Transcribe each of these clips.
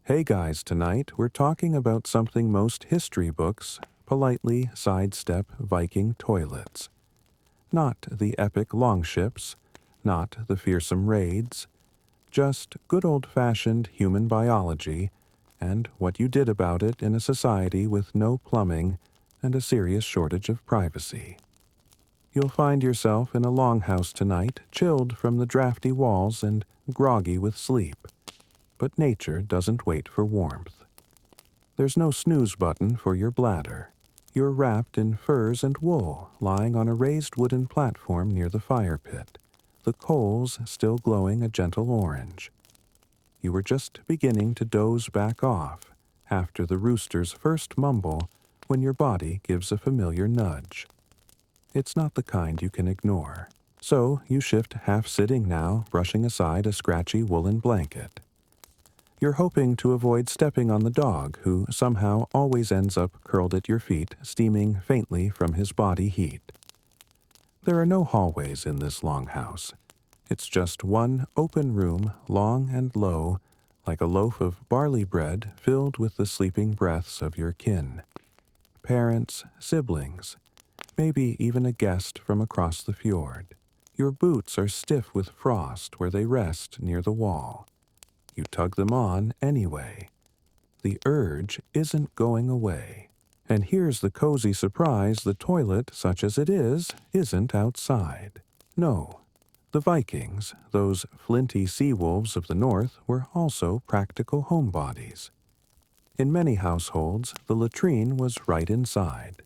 Hey guys, tonight we're talking about something most history books politely sidestep: Viking toilets. Not the epic longships, not the fearsome raids, just good old-fashioned human biology and what you did about it in a society with no plumbing and a serious shortage of privacy. You'll find yourself in a longhouse tonight, chilled from the drafty walls and groggy with sleep. But nature doesn't wait for warmth. There's no snooze button for your bladder. You're wrapped in furs and wool, lying on a raised wooden platform near the fire pit, the coals still glowing a gentle orange. You were just beginning to doze back off after the rooster's first mumble when your body gives a familiar nudge. It's not the kind you can ignore, so you shift half-sitting now, brushing aside a scratchy woolen blanket. You're hoping to avoid stepping on the dog, who somehow always ends up curled at your feet, steaming faintly from his body heat. There are no hallways in this longhouse. It's just one open room, long and low, like a loaf of barley bread filled with the sleeping breaths of your kin. Parents, siblings, maybe even a guest from across the fjord. Your boots are stiff with frost where they rest near the wall. You tug them on anyway. The urge isn't going away. And here's the cozy surprise: the toilet, such as it is, isn't outside. No. The Vikings, those flinty sea wolves of the north, were also practical homebodies. In many households, the latrine was right inside.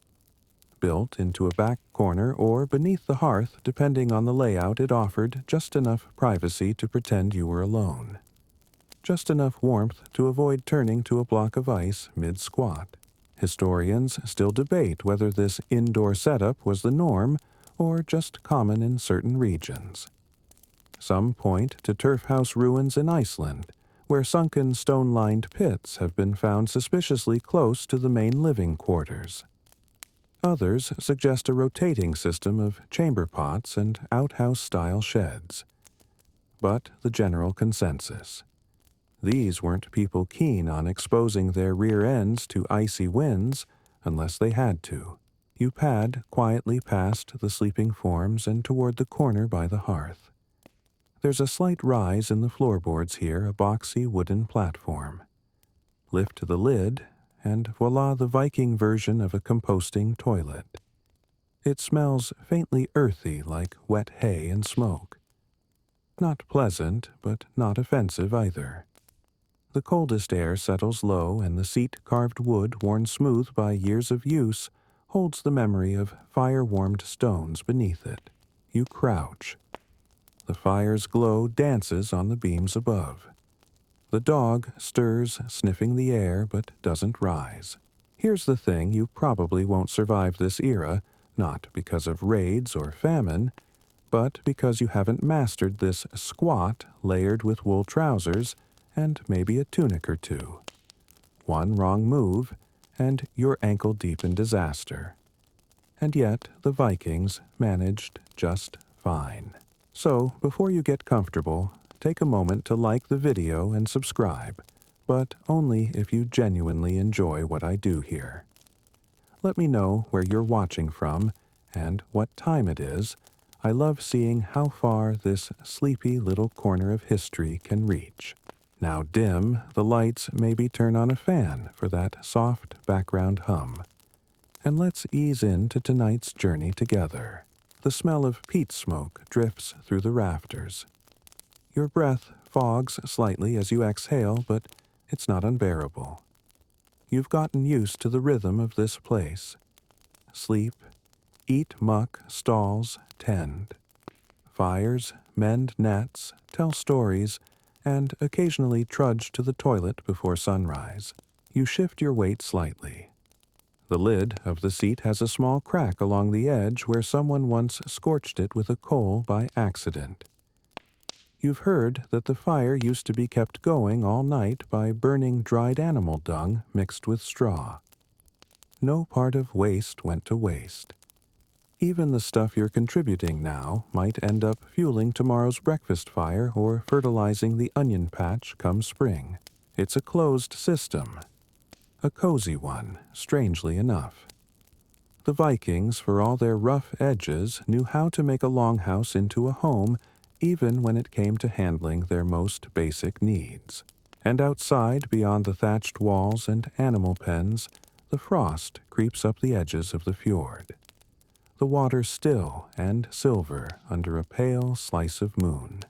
Built into a back corner or beneath the hearth, depending on the layout, it offered just enough privacy to pretend you were alone. Just enough warmth to avoid turning to a block of ice mid-squat. Historians still debate whether this indoor setup was the norm or just common in certain regions. Some point to turf house ruins in Iceland, where sunken stone-lined pits have been found suspiciously close to the main living quarters. Others suggest a rotating system of chamber pots and outhouse-style sheds. But the general consensus: these weren't people keen on exposing their rear ends to icy winds unless they had to. You pad quietly past the sleeping forms and toward the corner by the hearth. There's a slight rise in the floorboards here, a boxy wooden platform. Lift the lid, and voila, the Viking version of a composting toilet. It smells faintly earthy, like wet hay and smoke. Not pleasant, but not offensive either. The coldest air settles low, and the seat-carved wood, worn smooth by years of use, holds the memory of fire-warmed stones beneath it. You crouch. The fire's glow dances on the beams above. The dog stirs, sniffing the air, but doesn't rise. Here's the thing: you probably won't survive this era, not because of raids or famine, but because you haven't mastered this squat layered with wool trousers and maybe a tunic or two. One wrong move, and you're ankle-deep in disaster. And yet, the Vikings managed just fine. So, before you get comfortable, take a moment to like the video and subscribe, but only if you genuinely enjoy what I do here. Let me know where you're watching from and what time it is. I love seeing how far this sleepy little corner of history can reach. Now dim the lights, maybe turn on a fan for that soft background hum. And let's ease into tonight's journey together. The smell of peat smoke drifts through the rafters. Your breath fogs slightly as you exhale, but it's not unbearable. You've gotten used to the rhythm of this place. Sleep, eat muck, stalls, tend. Fires, mend nets, tell stories, and occasionally trudge to the toilet before sunrise. You shift your weight slightly. The lid of the seat has a small crack along the edge where someone once scorched it with a coal by accident. You've heard that the fire used to be kept going all night by burning dried animal dung mixed with straw. No part of waste went to waste. Even the stuff you're contributing now might end up fueling tomorrow's breakfast fire or fertilizing the onion patch come spring. It's a closed system. A cozy one, strangely enough. The Vikings, for all their rough edges, knew how to make a longhouse into a home, even when it came to handling their most basic needs. And outside, beyond the thatched walls and animal pens, the frost creeps up the edges of the fjord. The water still and silver under a pale slice of moon.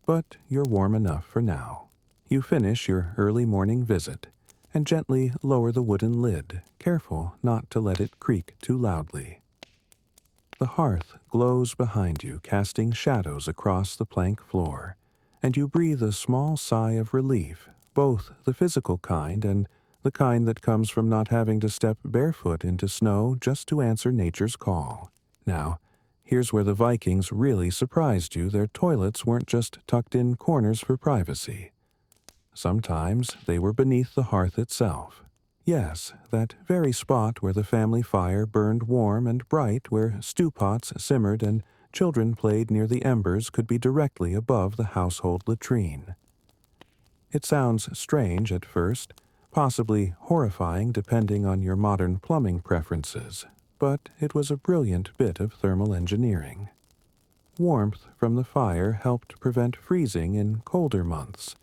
But you're warm enough for now. You finish your early morning visit and gently lower the wooden lid, careful not to let it creak too loudly. The hearth glows behind you, casting shadows across the plank floor, and you breathe a small sigh of relief, both the physical kind and the kind that comes from not having to step barefoot into snow just to answer nature's call. Now, here's where the Vikings really surprised you. Their toilets weren't just tucked in corners for privacy. Sometimes they were beneath the hearth itself. Yes, that very spot where the family fire burned warm and bright, where stew pots simmered and children played near the embers, could be directly above the household latrine. It sounds strange at first, possibly horrifying depending on your modern plumbing preferences, but it was a brilliant bit of thermal engineering. Warmth from the fire helped prevent freezing in colder months,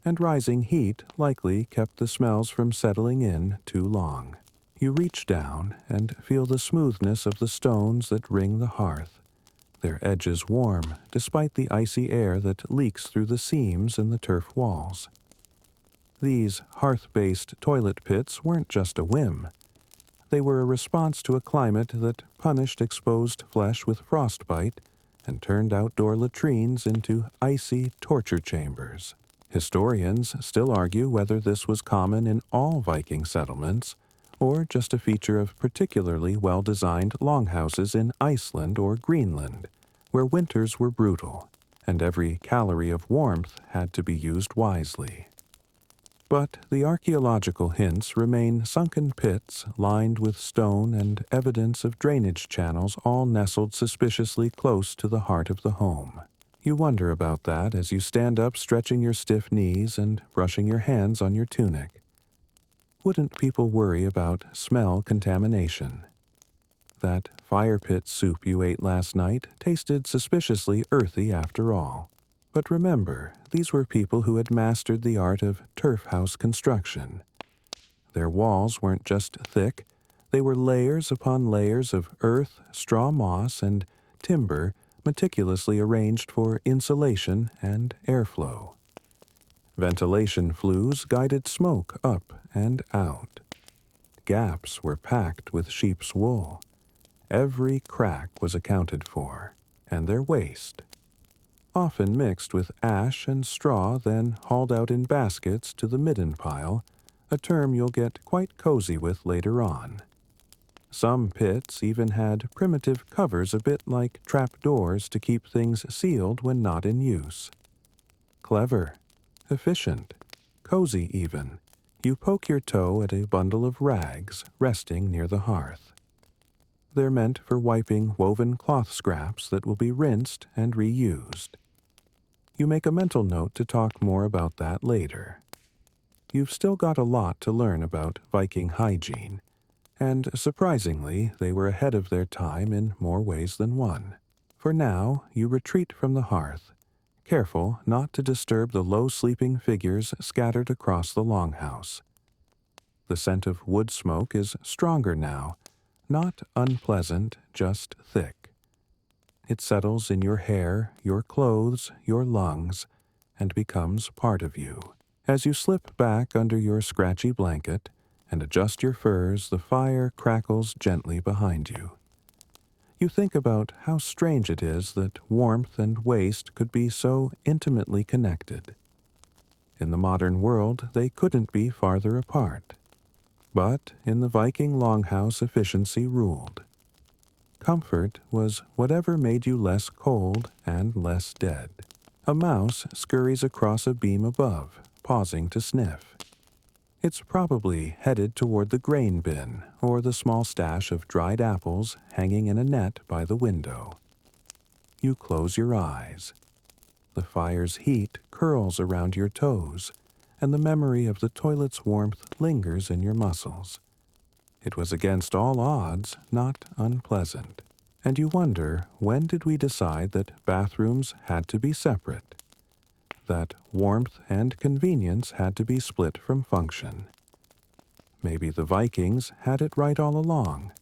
and rising heat likely kept the smells from settling in too long. You reach down and feel the smoothness of the stones that ring the hearth, their edges warm despite the icy air that leaks through the seams in the turf walls. These hearth-based toilet pits weren't just a whim. They were a response to a climate that punished exposed flesh with frostbite and turned outdoor latrines into icy torture chambers. Historians still argue whether this was common in all Viking settlements or just a feature of particularly well-designed longhouses in Iceland or Greenland, where winters were brutal, and every calorie of warmth had to be used wisely. But the archaeological hints remain sunken pits lined with stone and evidence of drainage channels all nestled suspiciously close to the heart of the home. You wonder about that as you stand up stretching your stiff knees and brushing your hands on your tunic. Wouldn't people worry about smell contamination? That fire pit soup you ate last night tasted suspiciously earthy after all. But remember, these were people who had mastered the art of turf house construction. Their walls weren't just thick, they were layers upon layers of earth, straw moss, and timber meticulously arranged for insulation and airflow. Ventilation flues guided smoke up and out. Gaps were packed with sheep's wool. Every crack was accounted for, and their waste, often mixed with ash and straw, then hauled out in baskets to the midden pile, a term you'll get quite cozy with later on. Some pits even had primitive covers a bit like trapdoors to keep things sealed when not in use. Clever, efficient, cozy even. You poke your toe at a bundle of rags resting near the hearth. They're meant for wiping woven cloth scraps that will be rinsed and reused. You make a mental note to talk more about that later. You've still got a lot to learn about Viking hygiene, and surprisingly, they were ahead of their time in more ways than one. For now, you retreat from the hearth, careful not to disturb the low-sleeping figures scattered across the longhouse. The scent of wood smoke is stronger now, not unpleasant, just thick. It settles in your hair, your clothes, your lungs, and becomes part of you. As you slip back under your scratchy blanket and adjust your furs, the fire crackles gently behind you. You think about how strange it is that warmth and waste could be so intimately connected. In the modern world, they couldn't be farther apart. But in the Viking longhouse, efficiency ruled. Comfort was whatever made you less cold and less dead. A mouse scurries across a beam above, pausing to sniff. It's probably headed toward the grain bin or the small stash of dried apples hanging in a net by the window. You close your eyes. The fire's heat curls around your toes, and the memory of the toilet's warmth lingers in your muscles. It was against all odds not unpleasant, and you wonder, when did we decide that bathrooms had to be separate? That warmth and convenience had to be split from function? Maybe the Vikings had it right all along.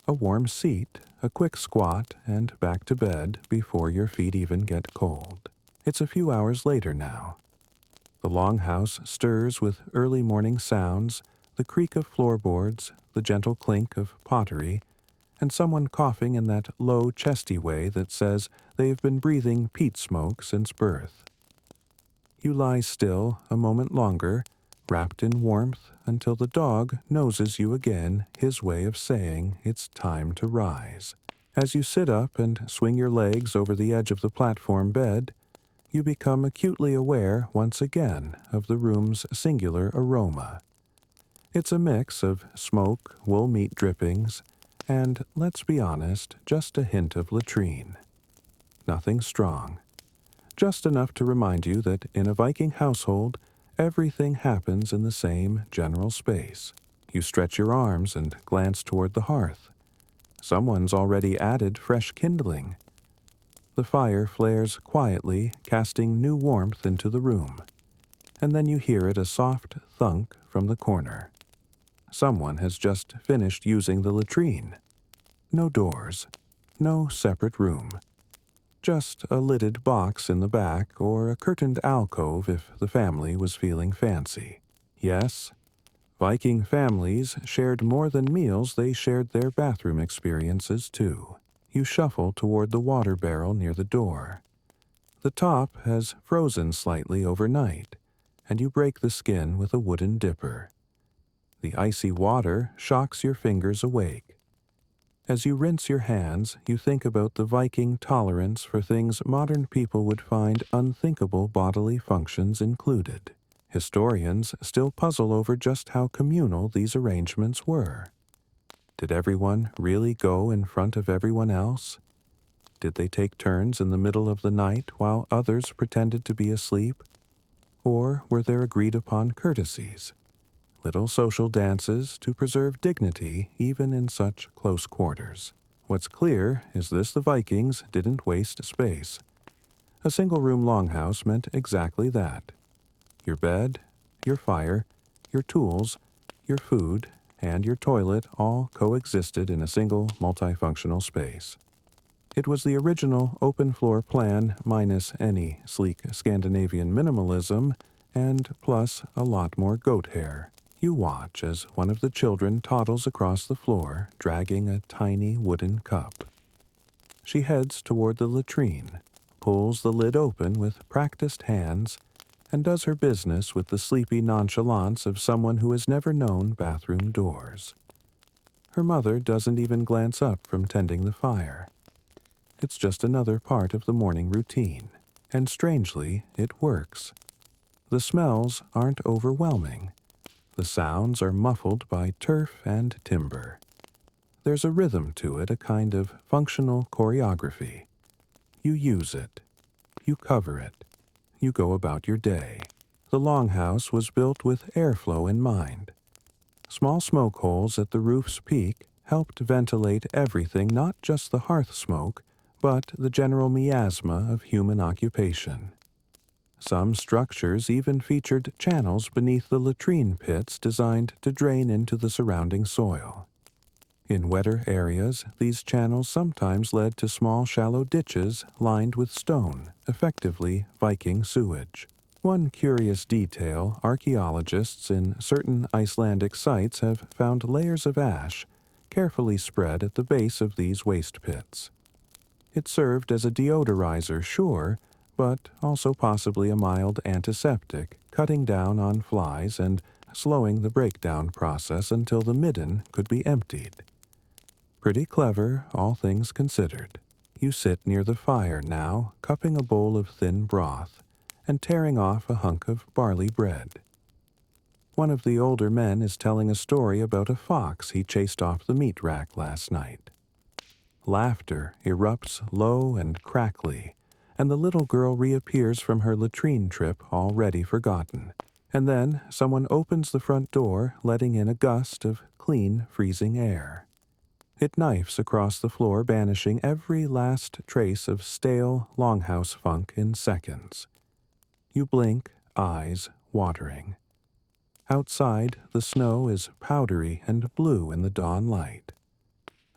A warm seat, a quick squat, and back to bed before your feet even get cold. It's a few hours later now. The longhouse stirs with early morning sounds, the creak of floorboards, the gentle clink of pottery, and someone coughing in that low, chesty way that says they've been breathing peat smoke since birth. You lie still a moment longer, wrapped in warmth, until the dog noses you again, his way of saying it's time to rise. As you sit up and swing your legs over the edge of the platform bed, you become acutely aware once again of the room's singular aroma. It's a mix of smoke, wool meat drippings, and, let's be honest, just a hint of latrine. Nothing strong. Just enough to remind you that in a Viking household, everything happens in the same general space. You stretch your arms and glance toward the hearth. Someone's already added fresh kindling. The fire flares quietly, casting new warmth into the room. And then you hear it a soft thunk from the corner. Someone has just finished using the latrine. No doors. No separate room. Just a lidded box in the back or a curtained alcove if the family was feeling fancy. Yes, Viking families shared more than meals, they shared their bathroom experiences too. You shuffle toward the water barrel near the door. The top has frozen slightly overnight, and you break the skin with a wooden dipper. The icy water shocks your fingers awake. As you rinse your hands, you think about the Viking tolerance for things modern people would find unthinkable bodily functions included. Historians still puzzle over just how communal these arrangements were. Did everyone really go in front of everyone else? Did they take turns in the middle of the night while others pretended to be asleep? Or were there agreed-upon courtesies? Little social dances to preserve dignity even in such close quarters. What's clear is the Vikings didn't waste space. A single-room longhouse meant exactly that. Your bed, your fire, your tools, your food, and your toilet all coexisted in a single multifunctional space. It was the original open-floor plan minus any sleek Scandinavian minimalism and plus a lot more goat hair. You watch as one of the children toddles across the floor, dragging a tiny wooden cup. She heads toward the latrine, pulls the lid open with practiced hands, and does her business with the sleepy nonchalance of someone who has never known bathroom doors. Her mother doesn't even glance up from tending the fire. It's just another part of the morning routine, and strangely, it works. The smells aren't overwhelming. The sounds are muffled by turf and timber. There's a rhythm to it, a kind of functional choreography. You use it. You cover it. You go about your day. The longhouse was built with airflow in mind. Small smoke holes at the roof's peak helped ventilate everything, not just the hearth smoke, but the general miasma of human occupation. Some structures even featured channels beneath the latrine pits designed to drain into the surrounding soil. In wetter areas, these channels sometimes led to small shallow ditches lined with stone, effectively Viking sewage. One curious detail, archaeologists in certain Icelandic sites have found layers of ash carefully spread at the base of these waste pits. It served as a deodorizer, sure, but also possibly a mild antiseptic, cutting down on flies and slowing the breakdown process until the midden could be emptied. Pretty clever, all things considered. You sit near the fire now, cupping a bowl of thin broth, and tearing off a hunk of barley bread. One of the older men is telling a story about a fox he chased off the meat rack last night. Laughter erupts low and crackly, and the little girl reappears from her latrine trip already forgotten, And then someone opens the front door, letting in a gust of clean, freezing air. It knifes across the floor, banishing every last trace of stale longhouse funk in seconds. You blink, eyes watering. Outside, the snow is powdery and blue in the dawn light.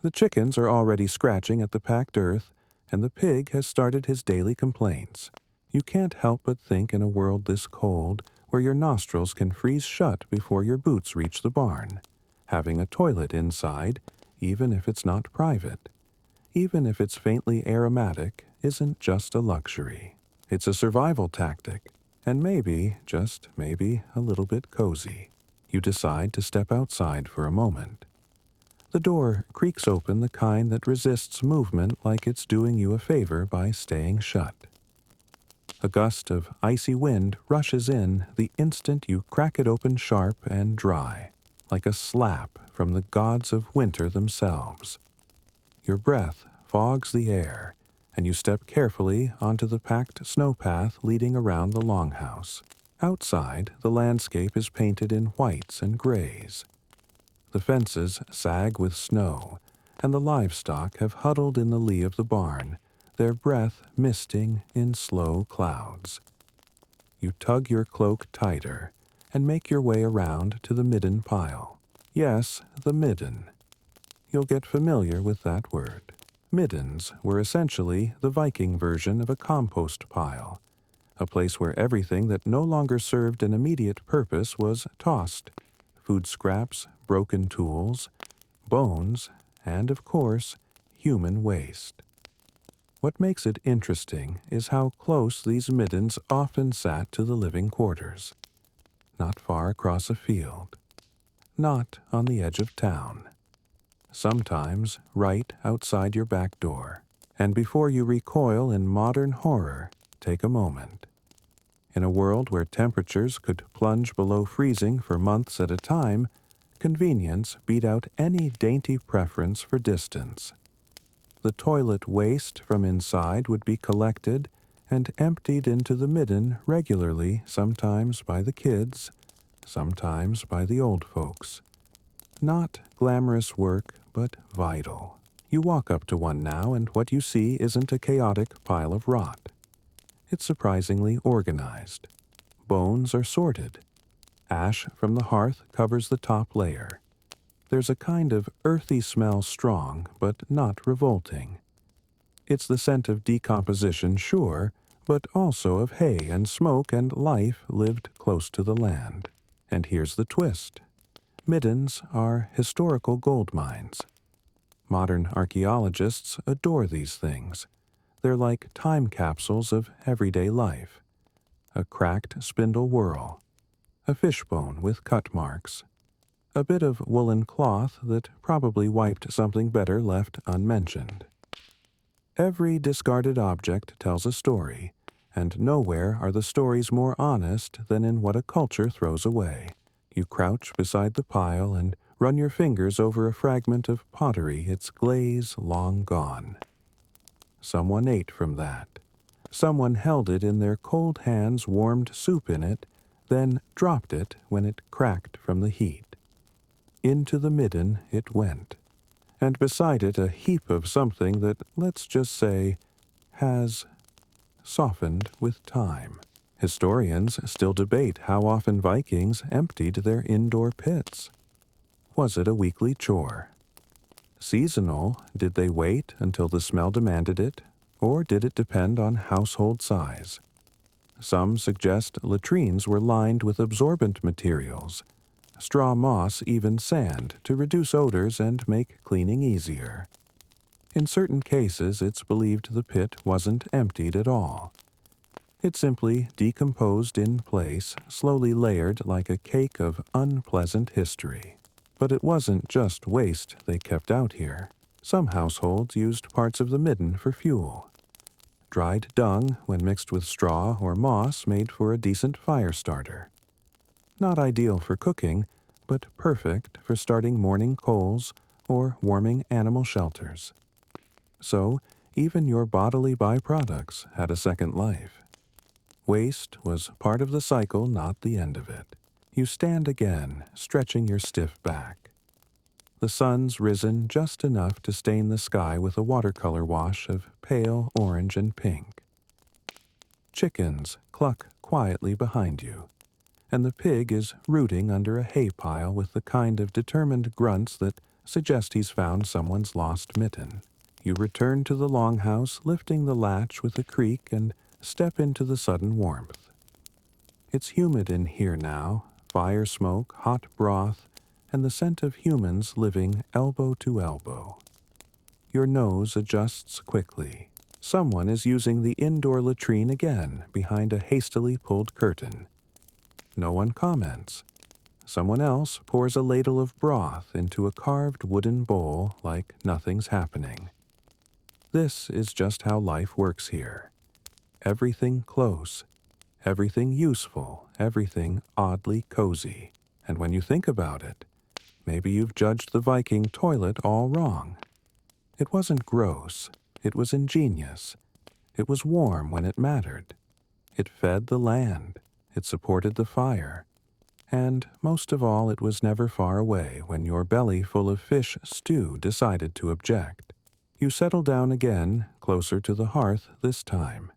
The chickens are already scratching at the packed earth, and the pig has started his daily complaints. You can't help but think, in a world this cold, where your nostrils can freeze shut before your boots reach the barn, having a toilet inside, even if it's not private, even if it's faintly aromatic, isn't just a luxury. It's a survival tactic, and maybe, just maybe, a little bit cozy. You decide to step outside for a moment. The door creaks open, the kind that resists movement like it's doing you a favor by staying shut. A gust of icy wind rushes in the instant you crack it open, sharp and dry, like a slap from the gods of winter themselves. Your breath fogs the air, and you step carefully onto the packed snow path leading around the longhouse. Outside, the landscape is painted in whites and grays. The fences sag with snow, and the livestock have huddled in the lee of the barn, their breath misting in slow clouds. You tug your cloak tighter and make your way around to the midden pile. Yes, the midden. You'll get familiar with that word. Middens were essentially the Viking version of a compost pile, a place where everything that no longer served an immediate purpose was tossed. Food scraps, broken tools, bones, and, of course, human waste. What makes it interesting is how close these middens often sat to the living quarters. Not far across a field. Not on the edge of town. Sometimes right outside your back door. And before you recoil in modern horror, take a moment. In a world where temperatures could plunge below freezing for months at a time, convenience beat out any dainty preference for distance. The toilet waste from inside would be collected and emptied into the midden regularly, sometimes by the kids, sometimes by the old folks. Not glamorous work, but vital. You walk up to one now, and what you see isn't a chaotic pile of rot. It's surprisingly organized. Bones are sorted. Ash from the hearth covers the top layer. There's a kind of earthy smell, strong but not revolting. It's the scent of decomposition, sure, but also of hay and smoke and life lived close to the land. And here's the twist. Middens are historical gold mines. Modern archaeologists adore these things. They're like time capsules of everyday life. A cracked spindle whorl, a fishbone with cut marks, a bit of woolen cloth that probably wiped something better left unmentioned. Every discarded object tells a story, and nowhere are the stories more honest than in what a culture throws away. You crouch beside the pile and run your fingers over a fragment of pottery, its glaze long gone. Someone ate from that. Someone held it in their cold hands, warmed soup in it, then dropped it when it cracked from the heat. Into the midden it went, and beside it a heap of something that, let's just say, has softened with time. Historians still debate how often Vikings emptied their indoor pits. Was it a weekly chore? Seasonal, did they wait until the smell demanded it, or did it depend on household size? Some suggest latrines were lined with absorbent materials, straw, moss, even sand, to reduce odors and make cleaning easier. In certain cases, it's believed the pit wasn't emptied at all. It simply decomposed in place, slowly layered like a cake of unpleasant history. But it wasn't just waste they kept out here. Some households used parts of the midden for fuel. Dried dung, when mixed with straw or moss, made for a decent fire starter. Not ideal for cooking, but perfect for starting morning coals or warming animal shelters. So, even your bodily byproducts had a second life. Waste was part of the cycle, not the end of it. You stand again, stretching your stiff back. The sun's risen just enough to stain the sky with a watercolor wash of pale orange and pink. Chickens cluck quietly behind you, and the pig is rooting under a hay pile with the kind of determined grunts that suggest he's found someone's lost mitten. You return to the longhouse, lifting the latch with a creak, and step into the sudden warmth. It's humid in here now, fire smoke, hot broth, and the scent of humans living elbow to elbow. Your nose adjusts quickly. Someone is using the indoor latrine again behind a hastily pulled curtain. No one comments. Someone else pours a ladle of broth into a carved wooden bowl like nothing's happening. This is just how life works here. Everything close, everything useful, everything oddly cozy. And when you think about it, maybe you've judged the Viking toilet all wrong. It wasn't gross. It was ingenious. It was warm when it mattered. It fed the land. It supported the fire. And most of all, it was never far away when your belly full of fish stew decided to object. You settle down again, closer to the hearth this time.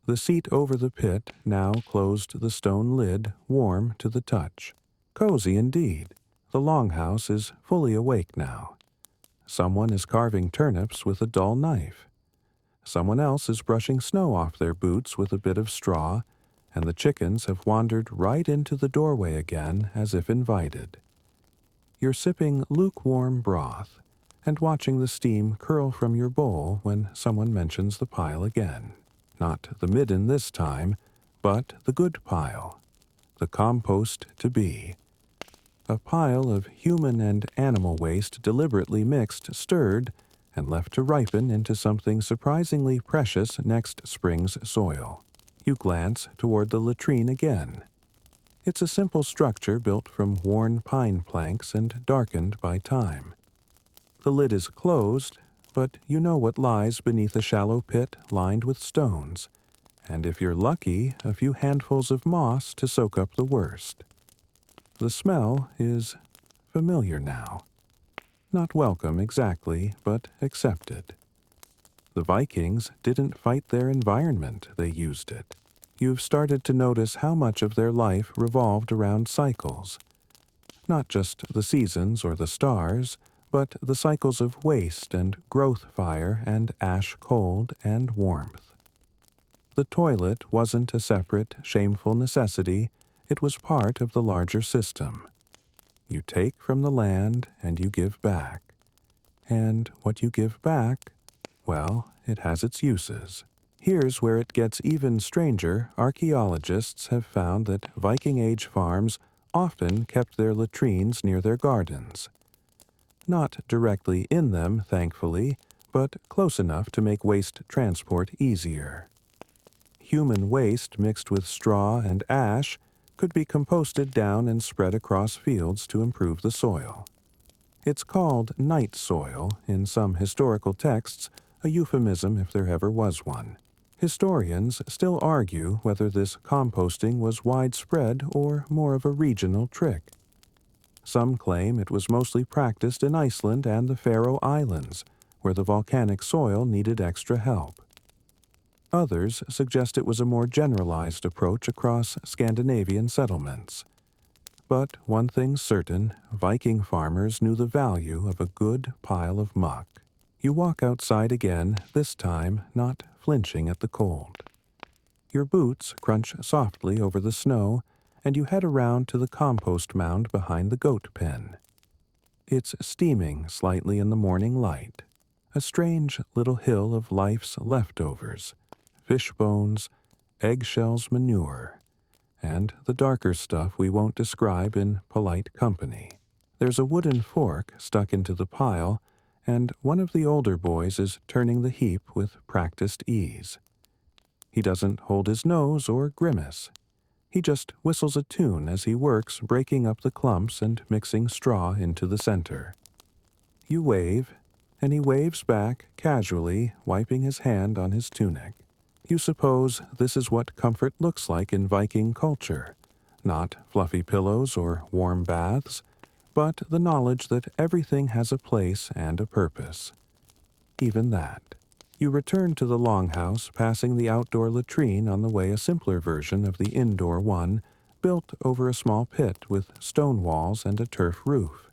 The seat over the pit now closed the stone lid, warm to the touch. Cozy indeed. The longhouse is fully awake now. Someone is carving turnips with a dull knife. Someone else is brushing snow off their boots with a bit of straw, and the chickens have wandered right into the doorway again as if invited. You're sipping lukewarm broth and watching the steam curl from your bowl when someone mentions the pile again. Not the midden this time, but the good pile, the compost to be. A pile of human and animal waste deliberately mixed, stirred, and left to ripen into something surprisingly precious next spring's soil. You glance toward the latrine again. It's a simple structure built from worn pine planks and darkened by time. The lid is closed, but you know what lies beneath a shallow pit lined with stones, and if you're lucky, a few handfuls of moss to soak up the worst. The smell is familiar now. Not welcome exactly, but accepted. The Vikings didn't fight their environment, they used it. You've started to notice how much of their life revolved around cycles. Not just the seasons or the stars, but the cycles of waste and growth fire and ash cold and warmth. The toilet wasn't a separate, shameful necessity. It was part of the larger system. You take from the land and you give back. And what you give back, well, it has its uses. Here's where it gets even stranger. Archaeologists have found that Viking-age farms often kept their latrines near their gardens. Not directly in them, thankfully, but close enough to make waste transport easier. Human waste mixed with straw and ash could be composted down and spread across fields to improve the soil. It's called night soil in some historical texts, a euphemism if there ever was one. Historians still argue whether this composting was widespread or more of a regional trick. Some claim it was mostly practiced in Iceland and the Faroe Islands, where the volcanic soil needed extra help. Others suggest it was a more generalized approach across Scandinavian settlements. But one thing's certain, Viking farmers knew the value of a good pile of muck. You walk outside again, this time not flinching at the cold. Your boots crunch softly over the snow, and you head around to the compost mound behind the goat pen. It's steaming slightly in the morning light, a strange little hill of life's leftovers, fish bones, eggshells, manure, and the darker stuff we won't describe in polite company. There's a wooden fork stuck into the pile, and one of the older boys is turning the heap with practiced ease. He doesn't hold his nose or grimace. He just whistles a tune as he works, breaking up the clumps and mixing straw into the center. You wave, and he waves back casually, wiping his hand on his tunic. You suppose this is what comfort looks like in Viking culture. Not fluffy pillows or warm baths, but the knowledge that everything has a place and a purpose. Even that. You return to the longhouse, passing the outdoor latrine on the way, a simpler version of the indoor one, built over a small pit with stone walls and a turf roof.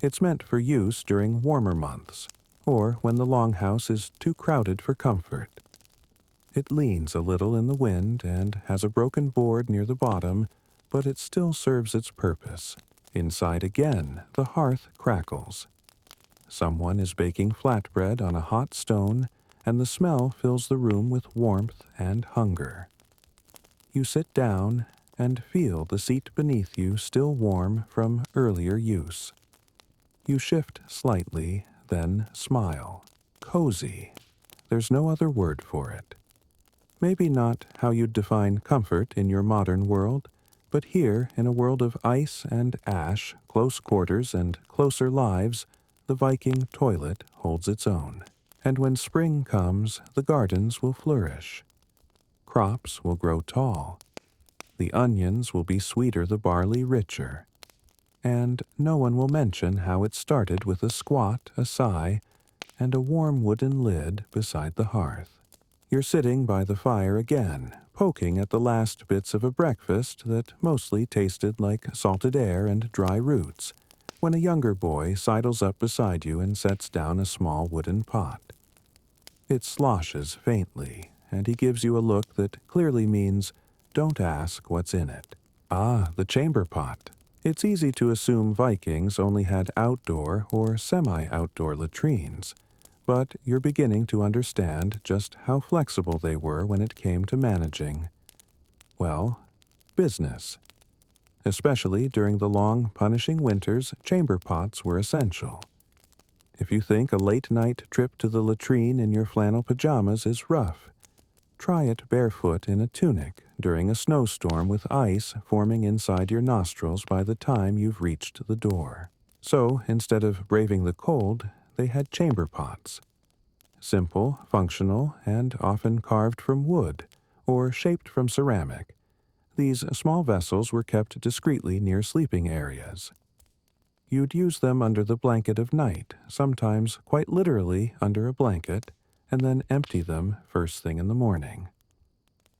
It's meant for use during warmer months, or when the longhouse is too crowded for comfort. It leans a little in the wind and has a broken board near the bottom, but it still serves its purpose. Inside again, the hearth crackles. Someone is baking flatbread on a hot stone, and the smell fills the room with warmth and hunger. You sit down and feel the seat beneath you still warm from earlier use. You shift slightly, then smile. Cozy. There's no other word for it. Maybe not how you'd define comfort in your modern world, but here, in a world of ice and ash, close quarters and closer lives, the Viking toilet holds its own. And when spring comes, the gardens will flourish. Crops will grow tall. The onions will be sweeter, the barley richer. And no one will mention how it started with a squat, a sigh, and a warm wooden lid beside the hearth. You're sitting by the fire again, poking at the last bits of a breakfast that mostly tasted like salted air and dry roots, when a younger boy sidles up beside you and sets down a small wooden pot. It sloshes faintly, and he gives you a look that clearly means, don't ask what's in it. Ah, the chamber pot. It's easy to assume Vikings only had outdoor or semi-outdoor latrines, but you're beginning to understand just how flexible they were when it came to managing, well, business. Especially during the long, punishing winters, chamber pots were essential. If you think a late-night trip to the latrine in your flannel pajamas is rough, try it barefoot in a tunic during a snowstorm with ice forming inside your nostrils by the time you've reached the door. So, instead of braving the cold, they had chamber pots. Simple, functional, and often carved from wood, or shaped from ceramic. These small vessels were kept discreetly near sleeping areas. You'd use them under the blanket of night, sometimes quite literally under a blanket, and then empty them first thing in the morning.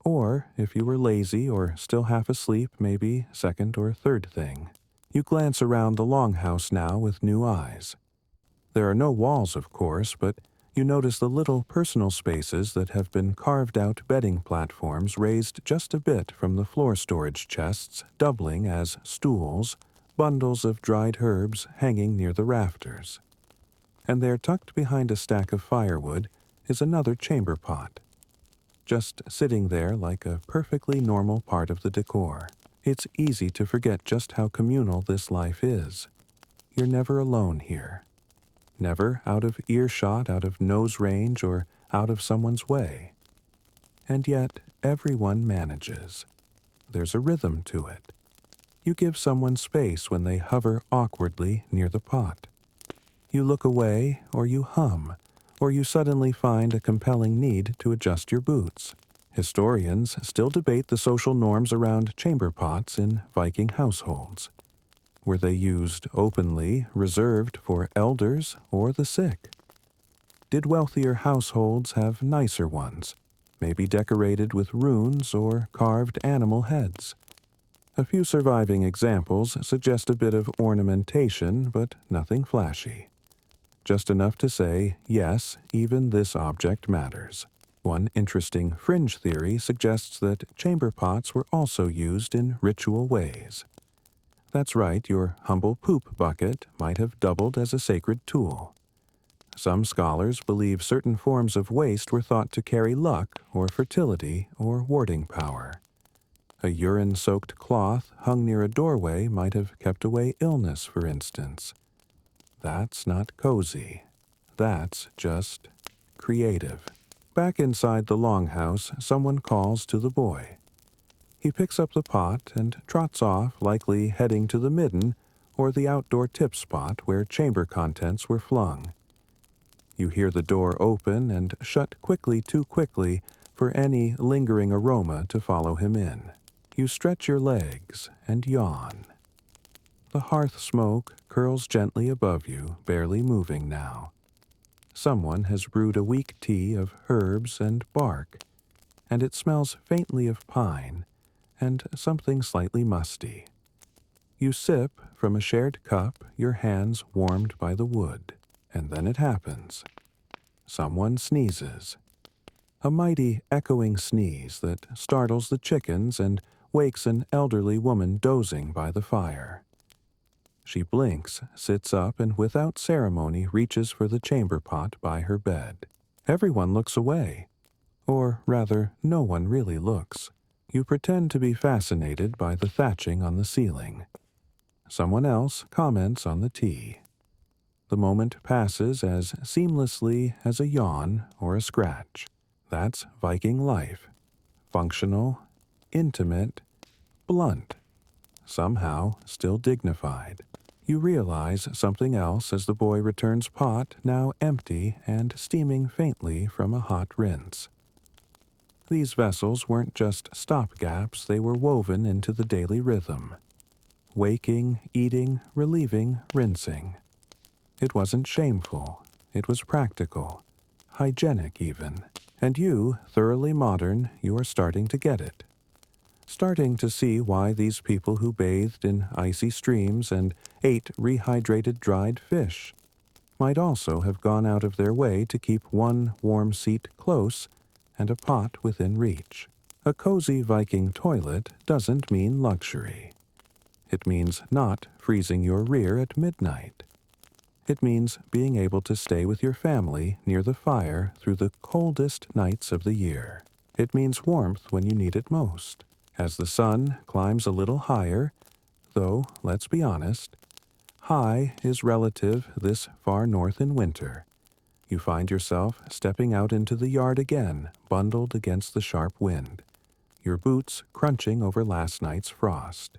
Or, if you were lazy or still half asleep, maybe second or third thing. You glance around the longhouse now with new eyes. There are no walls, of course, but you notice the little personal spaces that have been carved-out bedding platforms raised just a bit from the floor storage chests, doubling as stools, bundles of dried herbs hanging near the rafters. And there, tucked behind a stack of firewood, is another chamber pot, just sitting there like a perfectly normal part of the decor. It's easy to forget just how communal this life is. You're never alone here. Never out of earshot, out of nose range, or out of someone's way. And yet, everyone manages. There's a rhythm to it. You give someone space when they hover awkwardly near the pot. You look away, or you hum, or you suddenly find a compelling need to adjust your boots. Historians still debate the social norms around chamber pots in Viking households. Were they used openly, reserved for elders or the sick? Did wealthier households have nicer ones, maybe decorated with runes or carved animal heads? A few surviving examples suggest a bit of ornamentation, but nothing flashy. Just enough to say, yes, even this object matters. One interesting fringe theory suggests that chamber pots were also used in ritual ways. That's right, your humble poop bucket might have doubled as a sacred tool. Some scholars believe certain forms of waste were thought to carry luck or fertility or warding power. A urine-soaked cloth hung near a doorway might have kept away illness, for instance. That's not cozy. That's just creative. Back inside the longhouse, someone calls to the boy. He picks up the pot and trots off, likely heading to the midden or the outdoor tip spot where chamber contents were flung. You hear the door open and shut quickly, too quickly, for any lingering aroma to follow him in. You stretch your legs and yawn. The hearth smoke curls gently above you, barely moving now. Someone has brewed a weak tea of herbs and bark, and it smells faintly of pine and something slightly musty. You sip from a shared cup, your hands warmed by the wood, and then it happens. Someone sneezes. A mighty echoing sneeze that startles the chickens and wakes an elderly woman dozing by the fire. She blinks, sits up, and without ceremony reaches for the chamber pot by her bed. Everyone looks away. Or rather, no one really looks. You pretend to be fascinated by the thatching on the ceiling. Someone else comments on the tea. The moment passes as seamlessly as a yawn or a scratch. That's Viking life. Functional, intimate, blunt. Somehow still dignified. You realize something else as the boy returns pot, now empty and steaming faintly from a hot rinse. These vessels weren't just stopgaps, they were woven into the daily rhythm. Waking, eating, relieving, rinsing. It wasn't shameful. It was practical. Hygienic even. And you, thoroughly modern, you are starting to get it. Starting to see why these people who bathed in icy streams and ate rehydrated dried fish might also have gone out of their way to keep one warm seat close and a pot within reach. A cozy Viking toilet doesn't mean luxury. It means not freezing your rear at midnight. It means being able to stay with your family near the fire through the coldest nights of the year. It means warmth when you need it most. As the sun climbs a little higher, though, let's be honest, high is relative this far north in winter, you find yourself stepping out into the yard again, bundled against the sharp wind, your boots crunching over last night's frost.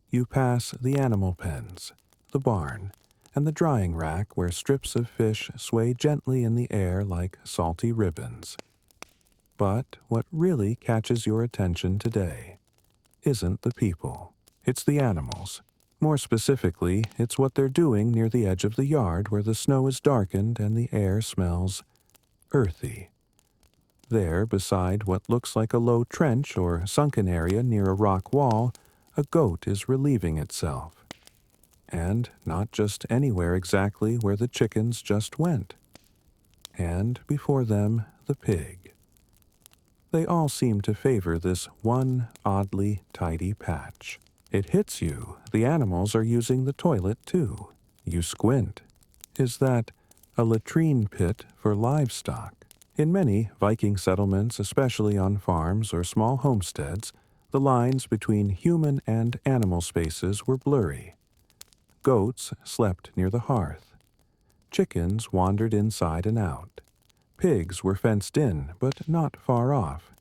You pass the animal pens, the barn, and the drying rack where strips of fish sway gently in the air like salty ribbons. But what really catches your attention today isn't the people. It's the animals. More specifically, it's what they're doing near the edge of the yard where the snow is darkened and the air smells earthy. There, beside what looks like a low trench or sunken area near a rock wall, a goat is relieving itself. And not just anywhere exactly where the chickens just went. And before them, the pig. They all seem to favor this one oddly tidy patch. It hits you. The animals are using the toilet too. You squint. Is that a latrine pit for livestock? In many Viking settlements, especially on farms or small homesteads, the lines between human and animal spaces were blurry. Goats slept near the hearth. Chickens wandered inside and out. Pigs were fenced in, but not far off.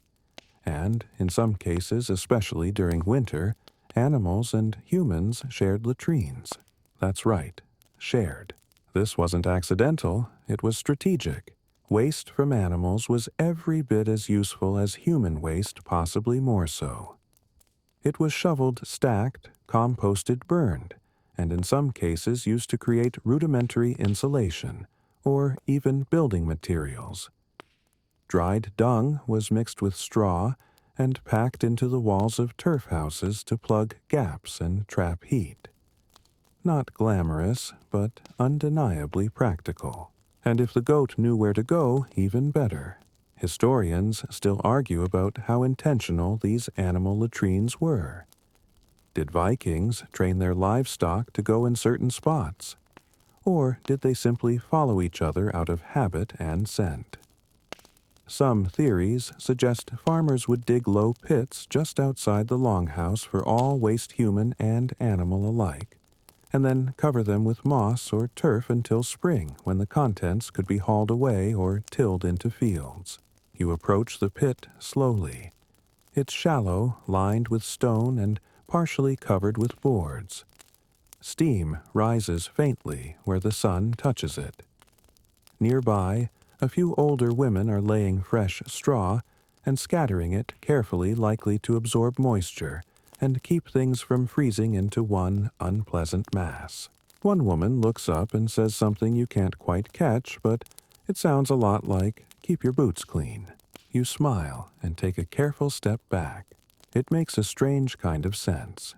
And, in some cases, especially during winter, animals and humans shared latrines. That's right, shared. This wasn't accidental, it was strategic. Waste from animals was every bit as useful as human waste, possibly more so. It was shoveled, stacked, composted, burned, and in some cases used to create rudimentary insulation, or even building materials. Dried dung was mixed with straw and packed into the walls of turf houses to plug gaps and trap heat. Not glamorous, but undeniably practical. And if the goat knew where to go, even better. Historians still argue about how intentional these animal latrines were. Did Vikings train their livestock to go in certain spots? Or did they simply follow each other out of habit and scent? Some theories suggest farmers would dig low pits just outside the longhouse for all waste human and animal alike, and then cover them with moss or turf until spring, when the contents could be hauled away or tilled into fields. You approach the pit slowly. It's shallow, lined with stone and partially covered with boards. Steam rises faintly where the sun touches it. Nearby, a few older women are laying fresh straw, and scattering it carefully, likely to absorb moisture and keep things from freezing into one unpleasant mass. One woman looks up and says something you can't quite catch, but it sounds a lot like, "Keep your boots clean." You smile and take a careful step back. It makes a strange kind of sense.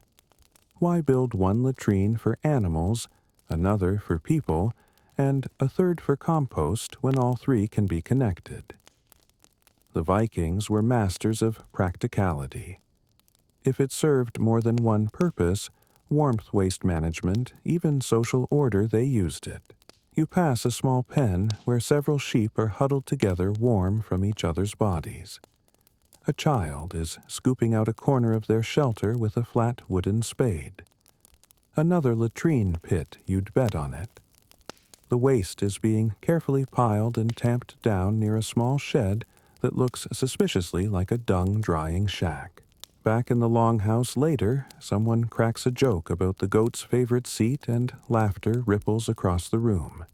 Why build one latrine for animals, another for people, and a third for compost when all three can be connected? The Vikings were masters of practicality. If it served more than one purpose, warmth waste management, even social order, they used it. You pass a small pen where several sheep are huddled together warm from each other's bodies. A child is scooping out a corner of their shelter with a flat wooden spade. Another latrine pit, you'd bet on it. The waste is being carefully piled and tamped down near a small shed that looks suspiciously like a dung-drying shack. Back in the longhouse later, someone cracks a joke about the goat's favorite seat and laughter ripples across the room.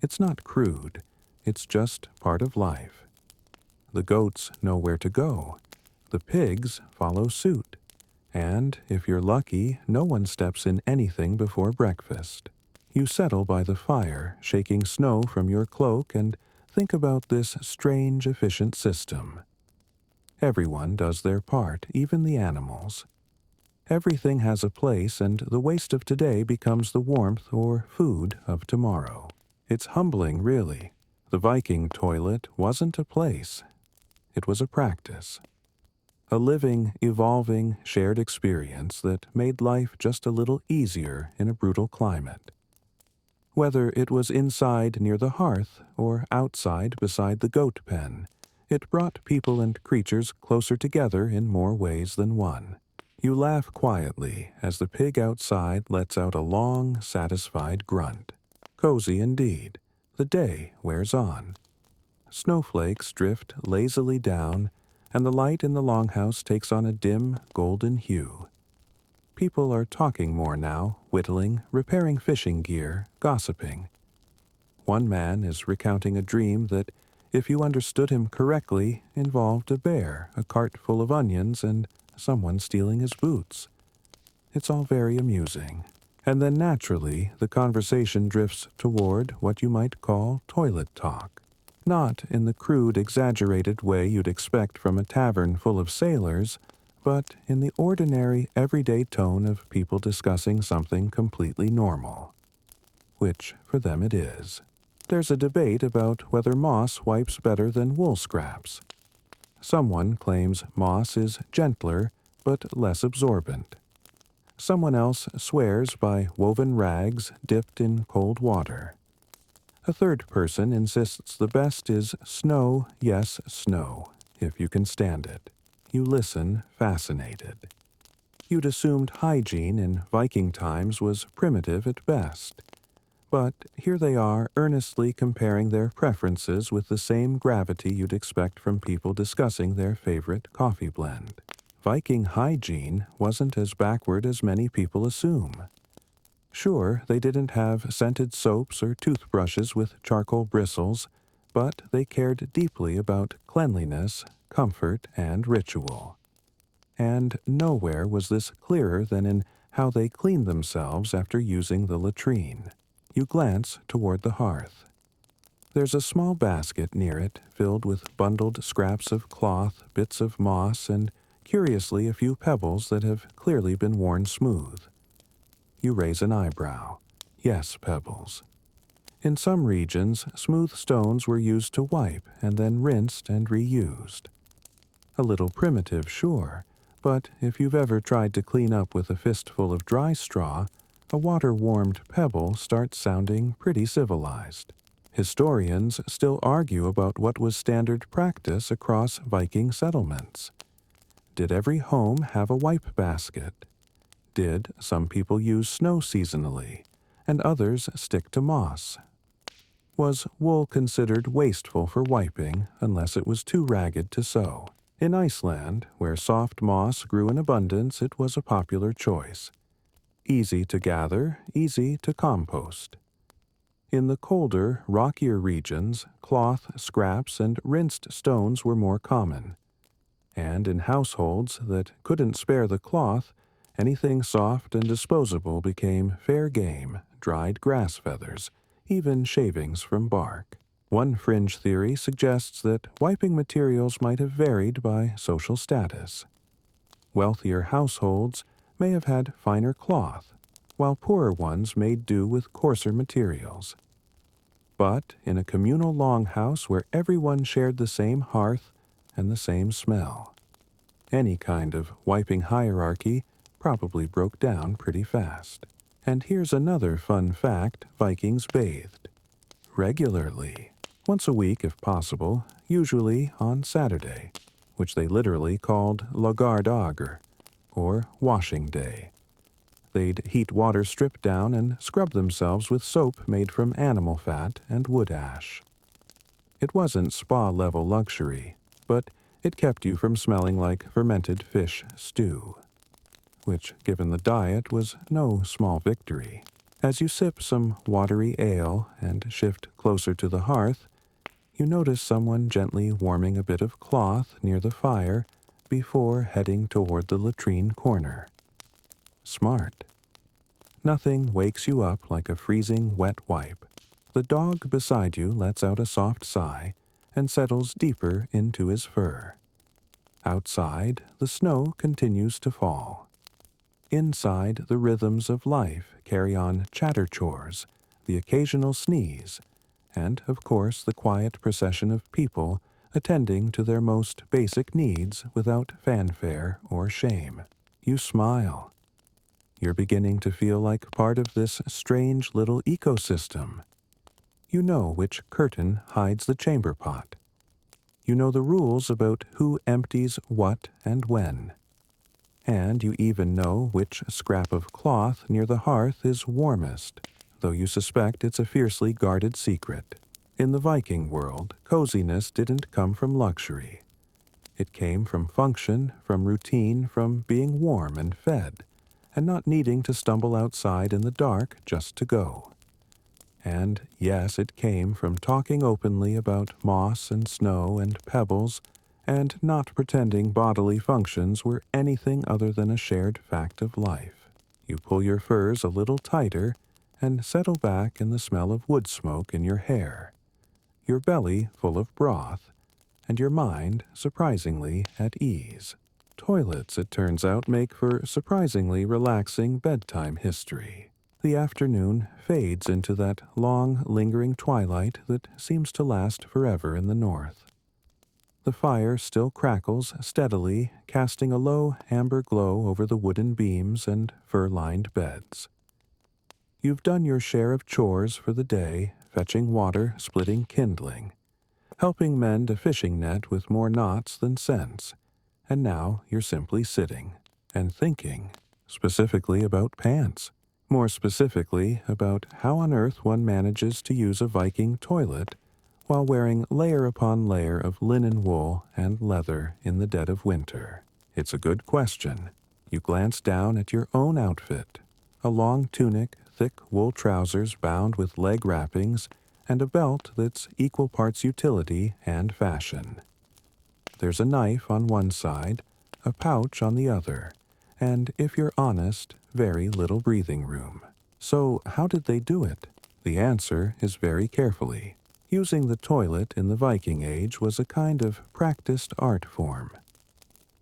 It's not crude, it's just part of life. The goats know where to go. The pigs follow suit. And, if you're lucky, no one steps in anything before breakfast. You settle by the fire, shaking snow from your cloak, and think about this strange, efficient system. Everyone does their part, even the animals. Everything has a place, and the waste of today becomes the warmth or food of tomorrow. It's humbling, really. The Viking toilet wasn't a place. It was a practice. A living, evolving, shared experience that made life just a little easier in a brutal climate. Whether it was inside near the hearth or outside beside the goat pen, it brought people and creatures closer together in more ways than one. You laugh quietly as the pig outside lets out a long, satisfied grunt. Cozy indeed. The day wears on. Snowflakes drift lazily down, and the light in the longhouse takes on a dim, golden hue. People are talking more now, whittling, repairing fishing gear, gossiping. One man is recounting a dream that, if you understood him correctly, involved a bear, a cart full of onions, and someone stealing his boots. It's all very amusing. And then naturally, the conversation drifts toward what you might call toilet talk. Not in the crude, exaggerated way you'd expect from a tavern full of sailors, but in the ordinary, everyday tone of people discussing something completely normal. Which, for them, it is. There's a debate about whether moss wipes better than wool scraps. Someone claims moss is gentler, but less absorbent. Someone else swears by woven rags dipped in cold water. A third person insists the best is snow, yes, snow, if you can stand it. You listen, fascinated. You'd assumed hygiene in Viking times was primitive at best. But here they are earnestly comparing their preferences with the same gravity you'd expect from people discussing their favorite coffee blend. Viking hygiene wasn't as backward as many people assume. Sure, they didn't have scented soaps or toothbrushes with charcoal bristles, but they cared deeply about cleanliness, comfort, and ritual. And nowhere was this clearer than in how they cleaned themselves after using the latrine. You glance toward the hearth. There's a small basket near it, filled with bundled scraps of cloth, bits of moss, and, curiously, a few pebbles that have clearly been worn smooth. You raise an eyebrow. Yes, pebbles. In some regions, smooth stones were used to wipe and then rinsed and reused. A little primitive, sure, but if you've ever tried to clean up with a fistful of dry straw, a water-warmed pebble starts sounding pretty civilized. Historians still argue about what was standard practice across Viking settlements. Did every home have a wipe basket? Did some people use snow seasonally, and others stick to moss? Was wool considered wasteful for wiping unless it was too ragged to sew? In Iceland, where soft moss grew in abundance, it was a popular choice. Easy to gather, easy to compost. In the colder, rockier regions, cloth, scraps, and rinsed stones were more common. And in households that couldn't spare the cloth, anything soft and disposable became fair game: dried grass feathers, even shavings from bark. One fringe theory suggests that wiping materials might have varied by social status. Wealthier households may have had finer cloth, while poorer ones made do with coarser materials. But in a communal longhouse where everyone shared the same hearth and the same smell, any kind of wiping hierarchy probably broke down pretty fast. And here's another fun fact: Vikings bathed regularly, once a week if possible, usually on Saturday, which they literally called lagardager, or washing day. They'd heat water stripped down and scrub themselves with soap made from animal fat and wood ash. It wasn't spa-level luxury, but it kept you from smelling like fermented fish stew, which, given the diet, was no small victory. As you sip some watery ale and shift closer to the hearth, you notice someone gently warming a bit of cloth near the fire before heading toward the latrine corner. Smart. Nothing wakes you up like a freezing wet wipe. The dog beside you lets out a soft sigh and settles deeper into his fur. Outside, the snow continues to fall. Inside, the rhythms of life carry on: chatter chores, the occasional sneeze, and, of course, the quiet procession of people attending to their most basic needs without fanfare or shame. You smile. You're beginning to feel like part of this strange little ecosystem. You know which curtain hides the chamber pot. You know the rules about who empties what and when. And you even know which scrap of cloth near the hearth is warmest, though you suspect it's a fiercely guarded secret. In the Viking world, coziness didn't come from luxury. It came from function, from routine, from being warm and fed, and not needing to stumble outside in the dark just to go. And yes, it came from talking openly about moss and snow and pebbles, and not pretending bodily functions were anything other than a shared fact of life. You pull your furs a little tighter and settle back in the smell of wood smoke in your hair, your belly full of broth, and your mind surprisingly at ease. Toilets, it turns out, make for surprisingly relaxing bedtime history. The afternoon fades into that long, lingering twilight that seems to last forever in the north. The fire still crackles steadily, casting a low amber glow over the wooden beams and fur-lined beds. You've done your share of chores for the day, fetching water, splitting kindling, helping mend a fishing net with more knots than sense, and now you're simply sitting and thinking, specifically about pants. More specifically, about how on earth one manages to use a Viking toilet while wearing layer upon layer of linen wool and leather in the dead of winter. It's a good question. You glance down at your own outfit: a long tunic, thick wool trousers bound with leg wrappings, and a belt that's equal parts utility and fashion. There's a knife on one side, a pouch on the other, and, if you're honest, very little breathing room. So how did they do it? The answer is very carefully. Using the toilet in the Viking Age was a kind of practiced art form.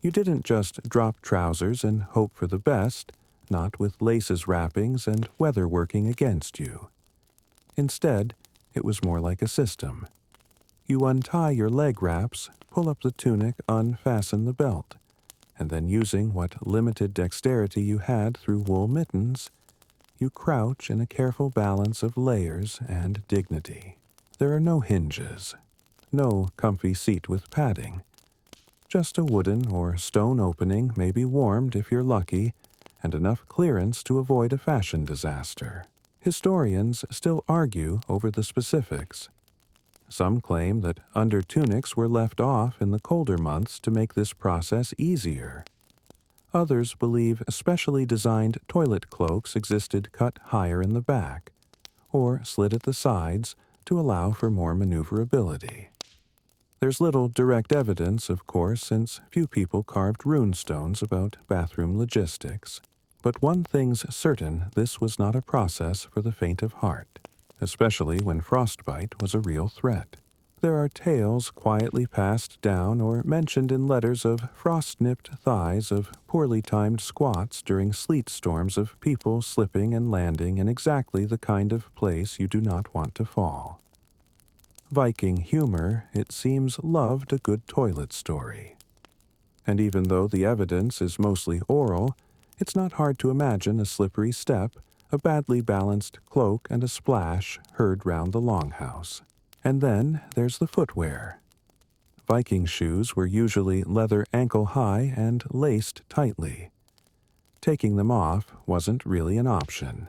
You didn't just drop trousers and hope for the best, not with laces wrappings and weather working against you. Instead, it was more like a system. You untie your leg wraps, pull up the tunic, unfasten the belt, and then, using what limited dexterity you had through wool mittens, you crouch in a careful balance of layers and dignity. There are no hinges, no comfy seat with padding, just a wooden or stone opening, maybe warmed if you're lucky, and enough clearance to avoid a fashion disaster. Historians still argue over the specifics. Some claim that under tunics were left off in the colder months to make this process easier. Others believe specially designed toilet cloaks existed cut higher in the back, or slid at the sides to allow for more maneuverability. There's little direct evidence, of course, since few people carved rune stones about bathroom logistics. But one thing's certain, this was not a process for the faint of heart, especially when frostbite was a real threat. There are tales quietly passed down or mentioned in letters of frost-nipped thighs of poorly timed squats during sleet storms of people slipping and landing in exactly the kind of place you do not want to fall. Viking humor, it seems, loved a good toilet story. And even though the evidence is mostly oral, it's not hard to imagine a slippery step, a badly balanced cloak, and a splash heard round the longhouse. And then there's the footwear. Viking shoes were usually leather ankle-high and laced tightly. Taking them off wasn't really an option.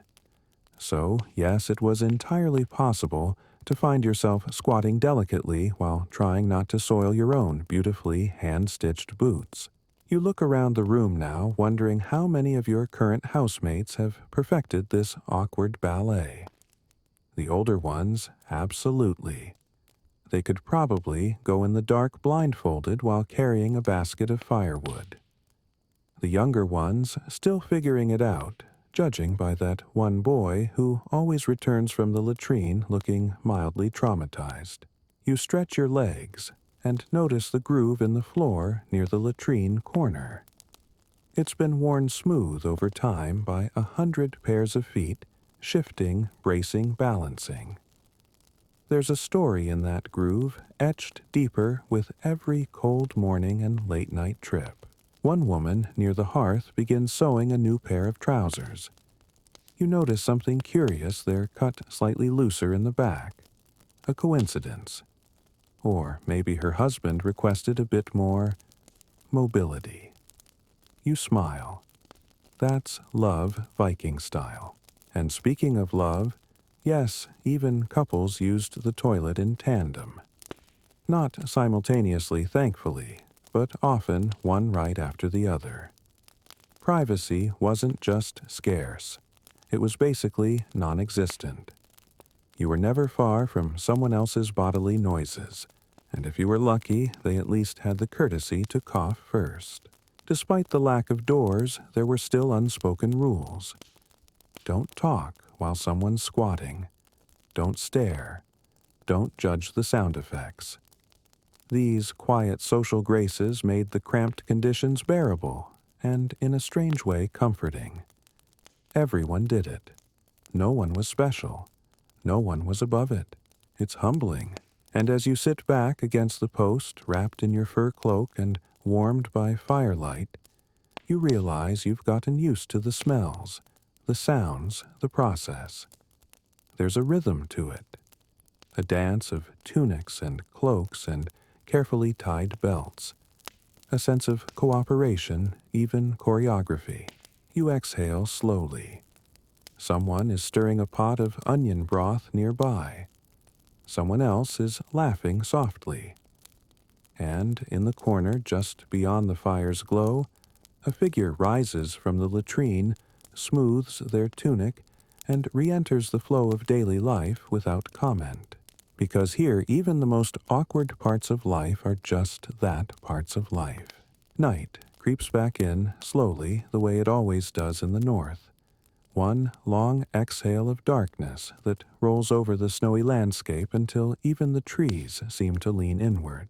So, yes, it was entirely possible to find yourself squatting delicately while trying not to soil your own beautifully hand-stitched boots. You look around the room now, wondering how many of your current housemates have perfected this awkward ballet. The older ones, absolutely. They could probably go in the dark blindfolded while carrying a basket of firewood. The younger ones, still figuring it out, judging by that one boy who always returns from the latrine looking mildly traumatized. You stretch your legs and notice the groove in the floor near the latrine corner. It's been worn smooth over time by 100 pairs of feet, shifting, bracing, balancing. There's a story in that groove, etched deeper with every cold morning and late-night trip. One woman near the hearth begins sewing a new pair of trousers. You notice something curious, they're cut slightly looser in the back. A coincidence. Or maybe her husband requested a bit more mobility. You smile. That's love Viking style. And speaking of love, yes, even couples used the toilet in tandem. Not simultaneously, thankfully, but often one right after the other. Privacy wasn't just scarce. It was basically non-existent. You were never far from someone else's bodily noises, and if you were lucky, they at least had the courtesy to cough first. Despite the lack of doors, there were still unspoken rules. Don't talk while someone's squatting. Don't stare. Don't judge the sound effects. These quiet social graces made the cramped conditions bearable, and in a strange way comforting. Everyone did it. No one was special. No one was above it. It's humbling. And as you sit back against the post, wrapped in your fur cloak and warmed by firelight, you realize you've gotten used to the smells, the sounds, the process. There's a rhythm to it. A dance of tunics and cloaks and carefully tied belts. A sense of cooperation, even choreography. You exhale slowly. Someone is stirring a pot of onion broth nearby. Someone else is laughing softly. And in the corner just beyond the fire's glow, a figure rises from the latrine, smooths their tunic, and re-enters the flow of daily life without comment. Because here, even the most awkward parts of life are just that, parts of life. Night creeps back in, slowly, the way it always does in the north. One long exhale of darkness that rolls over the snowy landscape until even the trees seem to lean inward.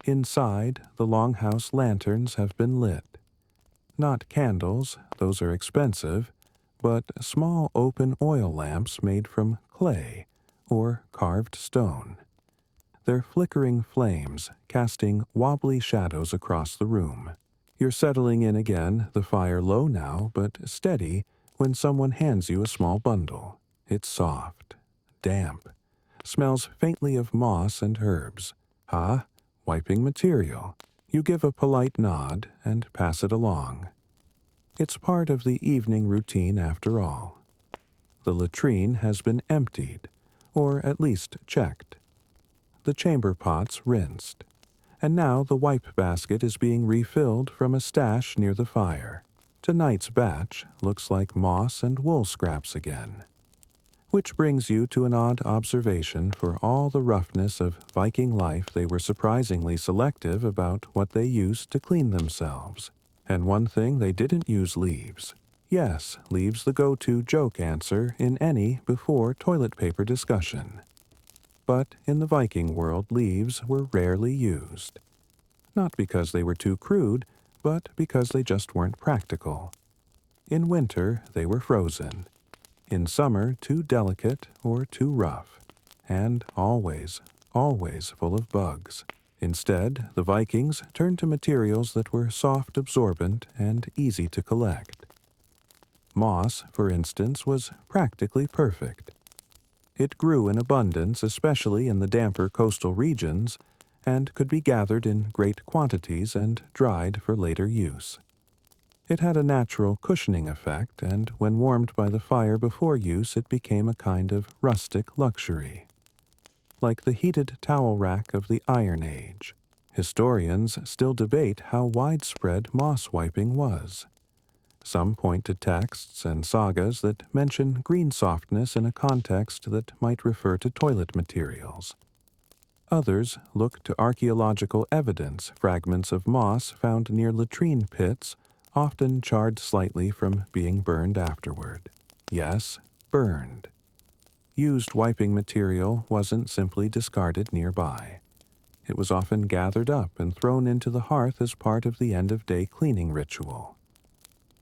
Inside, the longhouse lanterns have been lit. Not candles, those are expensive, but small open oil lamps made from clay or carved stone. Their flickering flames casting wobbly shadows across the room. You're settling in again, the fire low now, but steady, when someone hands you a small bundle. It's soft, damp, smells faintly of moss and herbs. Wiping material. You give a polite nod and pass it along. It's part of the evening routine after all. The latrine has been emptied, or at least checked. The chamber pots rinsed, and now the wipe basket is being refilled from a stash near the fire. Tonight's batch looks like moss and wool scraps again. Which brings you to an odd observation. For all the roughness of Viking life, they were surprisingly selective about what they used to clean themselves. And one thing, they didn't use leaves. Yes, leaves the go-to joke answer in any before toilet paper discussion. But in the Viking world, leaves were rarely used. Not because they were too crude, but because they just weren't practical. In winter, they were frozen. In summer, too delicate or too rough. And always, always full of bugs. Instead, the Vikings turned to materials that were soft, absorbent, and easy to collect. Moss, for instance, was practically perfect. It grew in abundance, especially in the damper coastal regions, and could be gathered in great quantities and dried for later use. It had a natural cushioning effect, and when warmed by the fire before use, it became a kind of rustic luxury. Like the heated towel rack of the Iron Age. Historians still debate how widespread moss wiping was. Some point to texts and sagas that mention green softness in a context that might refer to toilet materials. Others look to archaeological evidence, fragments of moss found near latrine pits, often charred slightly from being burned afterward. Yes, burned. Used wiping material wasn't simply discarded nearby. It was often gathered up and thrown into the hearth as part of the end-of-day cleaning ritual.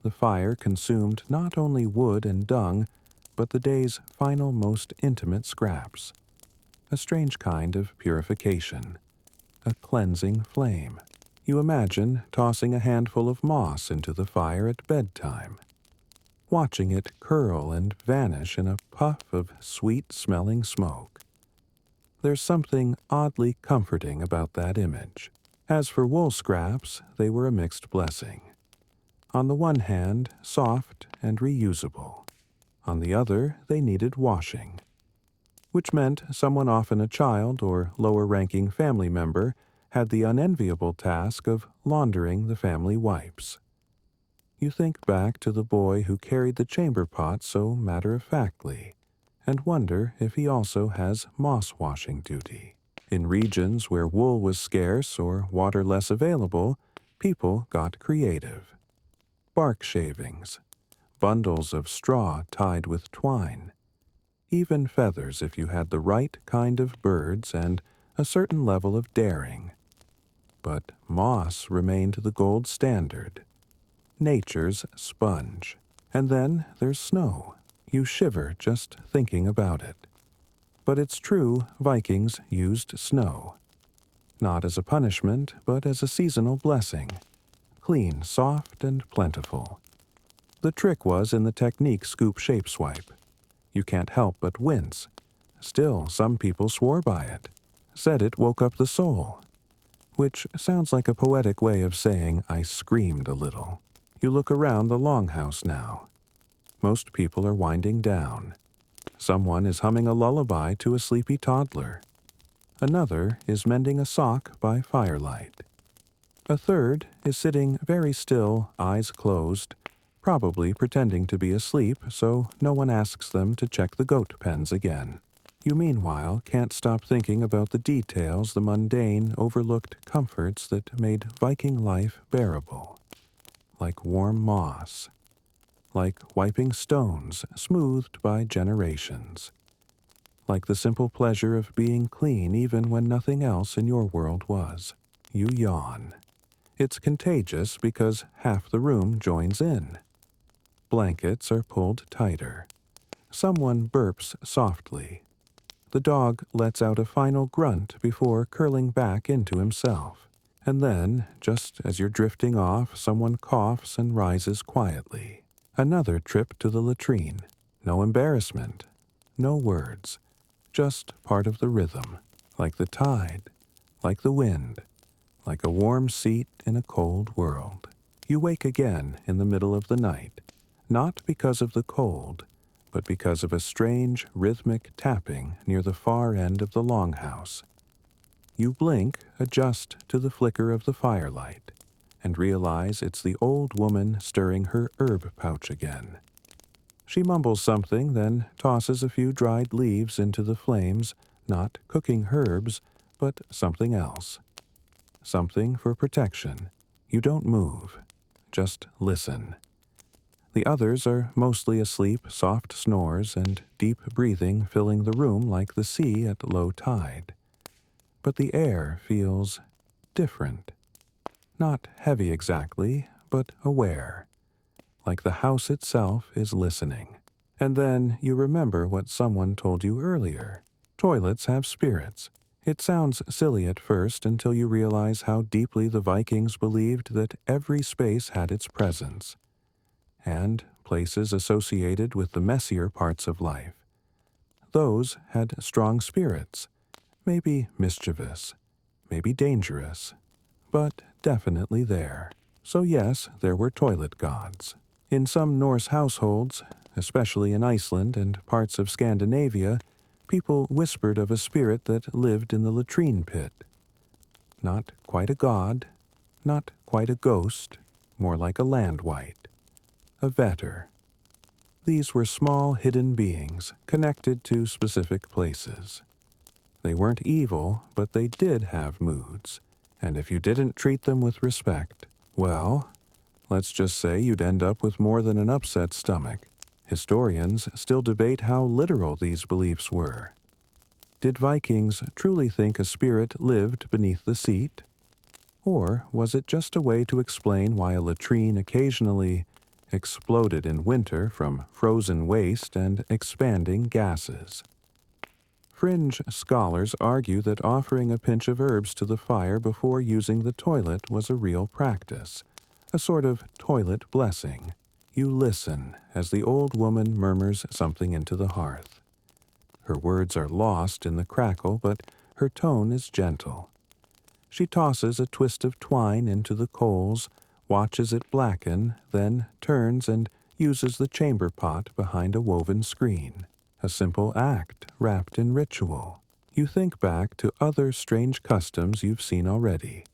The fire consumed not only wood and dung, but the day's final, most intimate scraps. A strange kind of purification. A cleansing flame. You imagine tossing a handful of moss into the fire at bedtime, watching it curl and vanish in a puff of sweet-smelling smoke. There's something oddly comforting about that image. As for wool scraps, they were a mixed blessing. On the one hand, soft and reusable. On the other, they needed washing, which meant someone, often a child or lower-ranking family member, had the unenviable task of laundering the family wipes. You think back to the boy who carried the chamber pot so matter-of-factly, and wonder if he also has moss-washing duty. In regions where wool was scarce or water less available, people got creative. Bark shavings, bundles of straw tied with twine, even feathers if you had the right kind of birds and a certain level of daring. But moss remained the gold standard, nature's sponge. And then there's snow. You shiver just thinking about it. But it's true, Vikings used snow. Not as a punishment, but as a seasonal blessing. Clean, soft, and plentiful. The trick was in the technique scoop shape swipe. You can't help but wince. Still, some people swore by it, said it woke up the soul. Which sounds like a poetic way of saying I screamed a little. You look around the longhouse now. Most people are winding down. Someone is humming a lullaby to a sleepy toddler. Another is mending a sock by firelight. A third is sitting very still, eyes closed, probably pretending to be asleep so no one asks them to check the goat pens again. You meanwhile can't stop thinking about the details, the mundane, overlooked comforts that made Viking life bearable. Like warm moss. Like wiping stones smoothed by generations. Like the simple pleasure of being clean even when nothing else in your world was. You yawn. It's contagious because half the room joins in. Blankets are pulled tighter. Someone burps softly. The dog lets out a final grunt before curling back into himself. And then, just as you're drifting off, someone coughs and rises quietly. Another trip to the latrine. No embarrassment. No words. Just part of the rhythm. Like the tide. Like the wind. Like a warm seat in a cold world. You wake again in the middle of the night, not because of the cold, but because of a strange rhythmic tapping near the far end of the longhouse. You blink, adjust to the flicker of the firelight, and realize it's the old woman stirring her herb pouch again. She mumbles something, then tosses a few dried leaves into the flames, not cooking herbs, but something else. Something for protection. You don't move. Just listen. The others are mostly asleep, soft snores and deep breathing filling the room like the sea at low tide. But the air feels different. Not heavy exactly, but aware. Like the house itself is listening. And then you remember what someone told you earlier. Toilets have spirits. It sounds silly at first until you realize how deeply the Vikings believed that every space had its presence, and places associated with the messier parts of life. Those had strong spirits, maybe mischievous, maybe dangerous, but definitely there. So yes, there were toilet gods. In some Norse households, especially in Iceland and parts of Scandinavia, people whispered of a spirit that lived in the latrine pit. Not quite a god, not quite a ghost, more like a landwight, a vetter. These were small hidden beings connected to specific places. They weren't evil, but they did have moods, and if you didn't treat them with respect, well, let's just say you'd end up with more than an upset stomach. Historians still debate how literal these beliefs were. Did Vikings truly think a spirit lived beneath the seat? Or was it just a way to explain why a latrine occasionally exploded in winter from frozen waste and expanding gases? Fringe scholars argue that offering a pinch of herbs to the fire before using the toilet was a real practice, a sort of toilet blessing. You listen as the old woman murmurs something into the hearth. Her words are lost in the crackle, but her tone is gentle. She tosses a twist of twine into the coals, watches it blacken, then turns and uses the chamber pot behind a woven screen. A simple act wrapped in ritual. You think back to other strange customs you've seen already.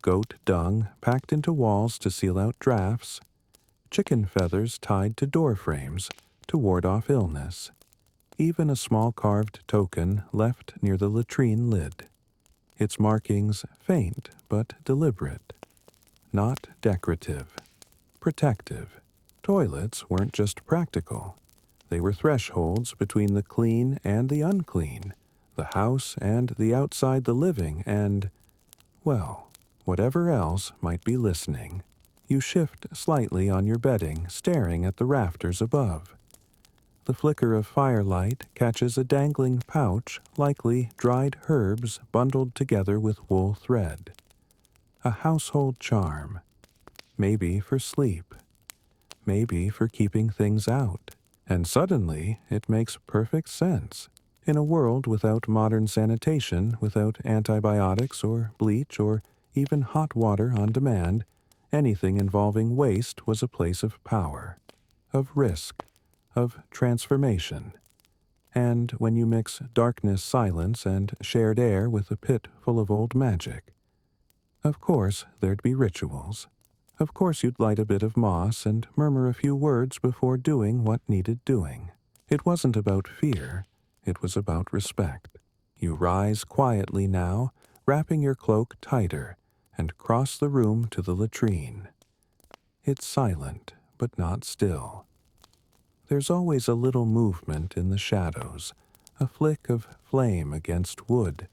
Goat dung packed into walls to seal out drafts, chicken feathers tied to door frames to ward off illness, even a small carved token left near the latrine lid. Its markings faint but deliberate, not decorative, protective. Toilets weren't just practical. They were thresholds between the clean and the unclean, the house and the outside the living, and, well, whatever else might be listening. You shift slightly on your bedding, staring at the rafters above. The flicker of firelight catches a dangling pouch, likely dried herbs bundled together with wool thread. A household charm. Maybe for sleep. Maybe for keeping things out. And suddenly, it makes perfect sense. In a world without modern sanitation, without antibiotics or bleach or even hot water on demand, anything involving waste was a place of power, of risk, of transformation. And when you mix darkness, silence, and shared air with a pit full of old magic, of course there'd be rituals. Of course you'd light a bit of moss and murmur a few words before doing what needed doing. It wasn't about fear, it was about respect. You rise quietly now, wrapping your cloak tighter, and cross the room to the latrine. It's silent, but not still. There's always a little movement in the shadows, a flick of flame against wood,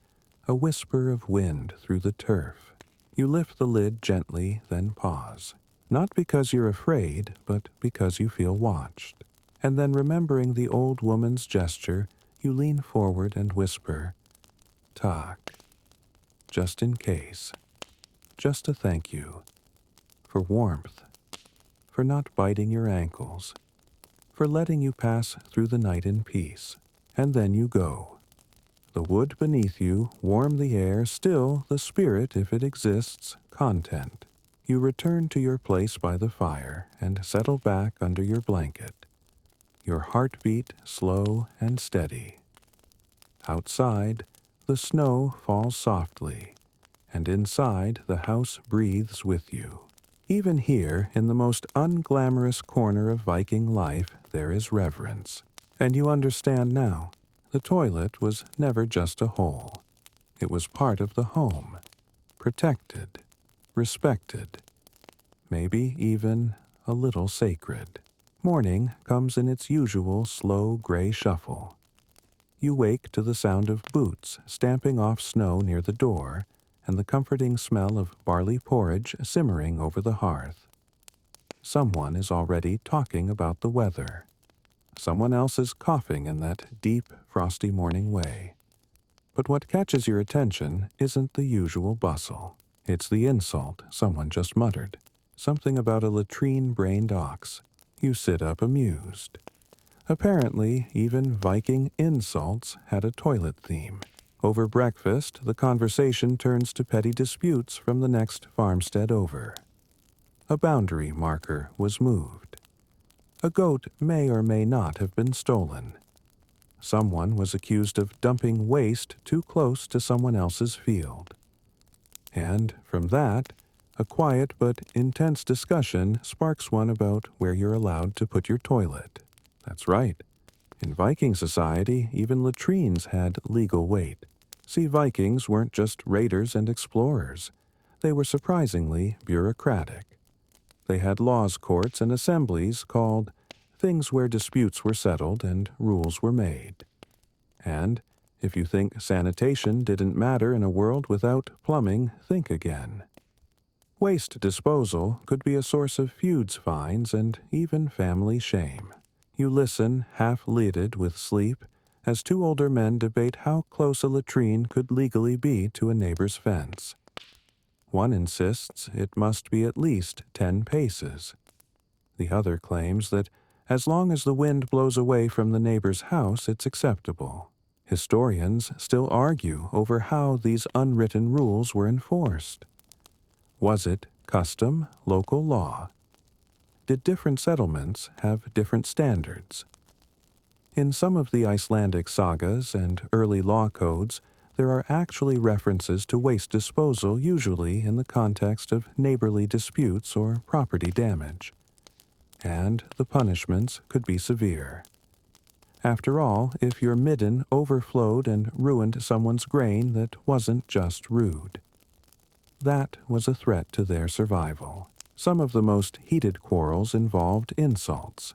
a whisper of wind through the turf. You lift the lid gently, then pause. Not because you're afraid, but because you feel watched. And then remembering the old woman's gesture, you lean forward and whisper, "Tak," just in case. Just a thank you. For warmth. For not biting your ankles. For letting you pass through the night in peace. And then you go. The wood beneath you, warm the air, still the spirit, if it exists, content. You return to your place by the fire and settle back under your blanket. Your heartbeat slow and steady. Outside, the snow falls softly, and inside the house breathes with you. Even here, in the most unglamorous corner of Viking life, there is reverence. And you understand now, the toilet was never just a hole. It was part of the home, protected, respected, maybe even a little sacred. Morning comes in its usual slow gray shuffle. You wake to the sound of boots stamping off snow near the door and the comforting smell of barley porridge simmering over the hearth. Someone is already talking about the weather. Someone else is coughing in that deep, frosty morning way. But what catches your attention isn't the usual bustle. It's the insult someone just muttered. Something about a latrine-brained ox. You sit up amused. Apparently, even Viking insults had a toilet theme. Over breakfast, the conversation turns to petty disputes from the next farmstead over. A boundary marker was moved. A goat may or may not have been stolen. Someone was accused of dumping waste too close to someone else's field. And from that, a quiet but intense discussion sparks one about where you're allowed to put your toilet. That's right. In Viking society, even latrines had legal weight. See, Vikings weren't just raiders and explorers. They were surprisingly bureaucratic. They had laws courts and assemblies called things where disputes were settled and rules were made. And if you think sanitation didn't matter in a world without plumbing, think again. Waste disposal could be a source of feuds, fines, and even family shame. You listen, half-lidded with sleep, as two older men debate how close a latrine could legally be to a neighbor's fence. One insists it must be at least 10 paces. The other claims that as long as the wind blows away from the neighbor's house, it's acceptable. Historians still argue over how these unwritten rules were enforced. Was it custom, local law? Did different settlements have different standards? In some of the Icelandic sagas and early law codes, there are actually references to waste disposal, usually in the context of neighborly disputes or property damage. And the punishments could be severe. After all, if your midden overflowed and ruined someone's grain, that wasn't just rude. That was a threat to their survival. Some of the most heated quarrels involved insults.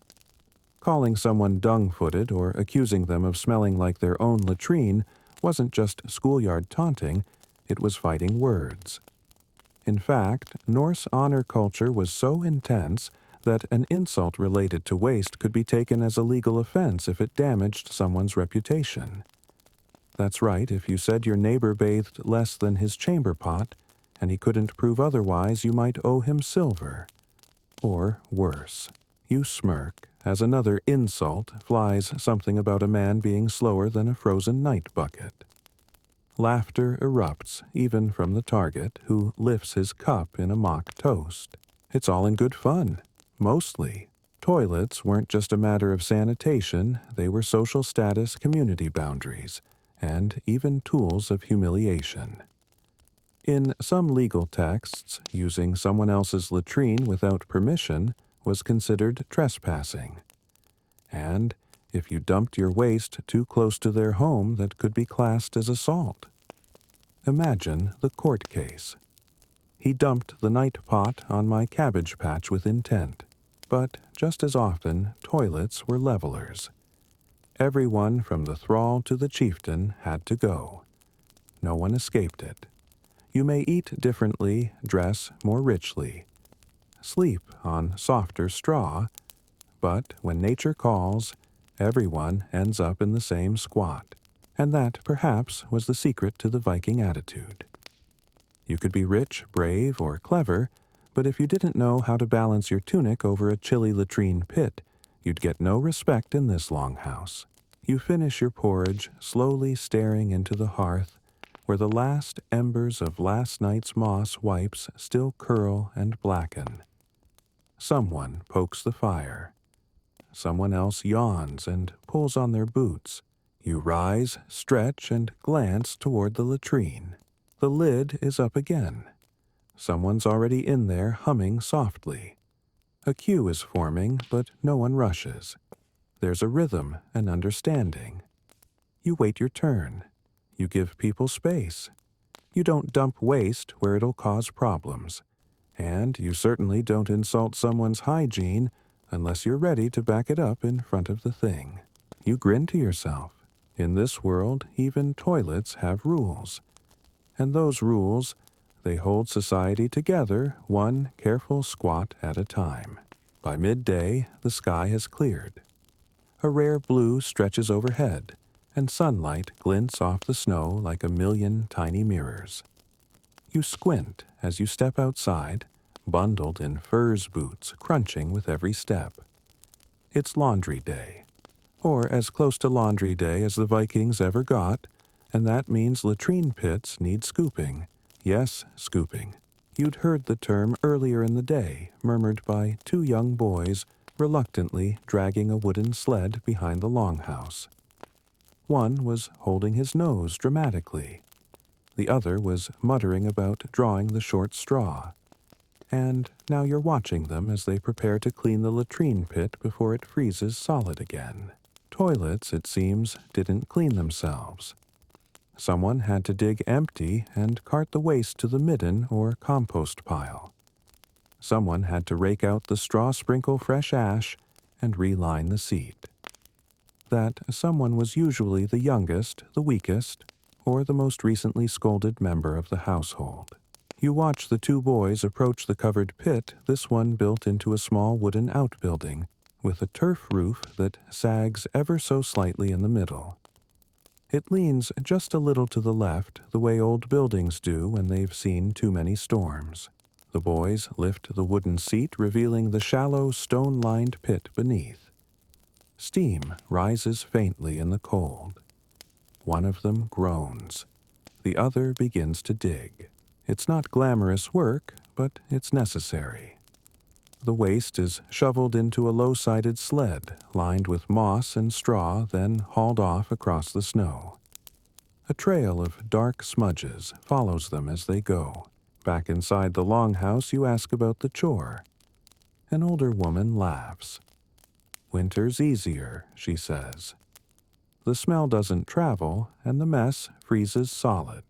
Calling someone dung-footed or accusing them of smelling like their own latrine wasn't just schoolyard taunting, it was fighting words. In fact, Norse honor culture was so intense that an insult related to waste could be taken as a legal offense if it damaged someone's reputation. That's right, if you said your neighbor bathed less than his chamber pot, and he couldn't prove otherwise, you might owe him silver. Or worse, you smirk as another insult flies something about a man being slower than a frozen night bucket. Laughter erupts even from the target who lifts his cup in a mock toast. It's all in good fun. Mostly. Toilets weren't just a matter of sanitation, they were social status, community boundaries, and even tools of humiliation. In some legal texts, using someone else's latrine without permission was considered trespassing. And if you dumped your waste too close to their home, that could be classed as assault. Imagine the court case. He dumped the night pot on my cabbage patch with intent. But just as often, toilets were levelers. Everyone from the thrall to the chieftain had to go. No one escaped it. You may eat differently, dress more richly, sleep on softer straw, but when nature calls, everyone ends up in the same squat. And that, perhaps, was the secret to the Viking attitude. You could be rich, brave, or clever, but if you didn't know how to balance your tunic over a chilly latrine pit, you'd get no respect in this longhouse. You finish your porridge, slowly staring into the hearth, where the last embers of last night's moss wipes still curl and blacken. Someone pokes the fire. Someone else yawns and pulls on their boots. You rise, stretch, and glance toward the latrine. The lid is up again. Someone's already in there humming softly. A queue is forming, but no one rushes. There's a rhythm and understanding. You wait your turn. You give people space. You don't dump waste where it'll cause problems. And you certainly don't insult someone's hygiene unless you're ready to back it up in front of the thing. You grin to yourself. In this world, even toilets have rules. And those rules, they hold society together one careful squat at a time. By midday, the sky has cleared. A rare blue stretches overhead, and sunlight glints off the snow like a million tiny mirrors. You squint as you step outside, bundled in furs boots crunching with every step. It's laundry day, or as close to laundry day as the Vikings ever got, and that means latrine pits need scooping. Yes, scooping. You'd heard the term earlier in the day, murmured by two young boys reluctantly dragging a wooden sled behind the longhouse. One was holding his nose dramatically. The other was muttering about drawing the short straw. And now you're watching them as they prepare to clean the latrine pit before it freezes solid again. Toilets, it seems, didn't clean themselves. Someone had to dig empty and cart the waste to the midden or compost pile. Someone had to rake out the straw-sprinkle fresh ash and reline the seat. That someone was usually the youngest, the weakest, or the most recently scolded member of the household. You watch the two boys approach the covered pit, this one built into a small wooden outbuilding, with a turf roof that sags ever so slightly in the middle. It leans just a little to the left, the way old buildings do when they've seen too many storms. The boys lift the wooden seat, revealing the shallow, stone-lined pit beneath. Steam rises faintly in the cold. One of them groans. The other begins to dig. It's not glamorous work, but it's necessary. The waste is shoveled into a low-sided sled, lined with moss and straw, then hauled off across the snow. A trail of dark smudges follows them as they go. Back inside the longhouse, you ask about the chore. An older woman laughs. "Winter's easier," she says. The smell doesn't travel, and the mess freezes solid.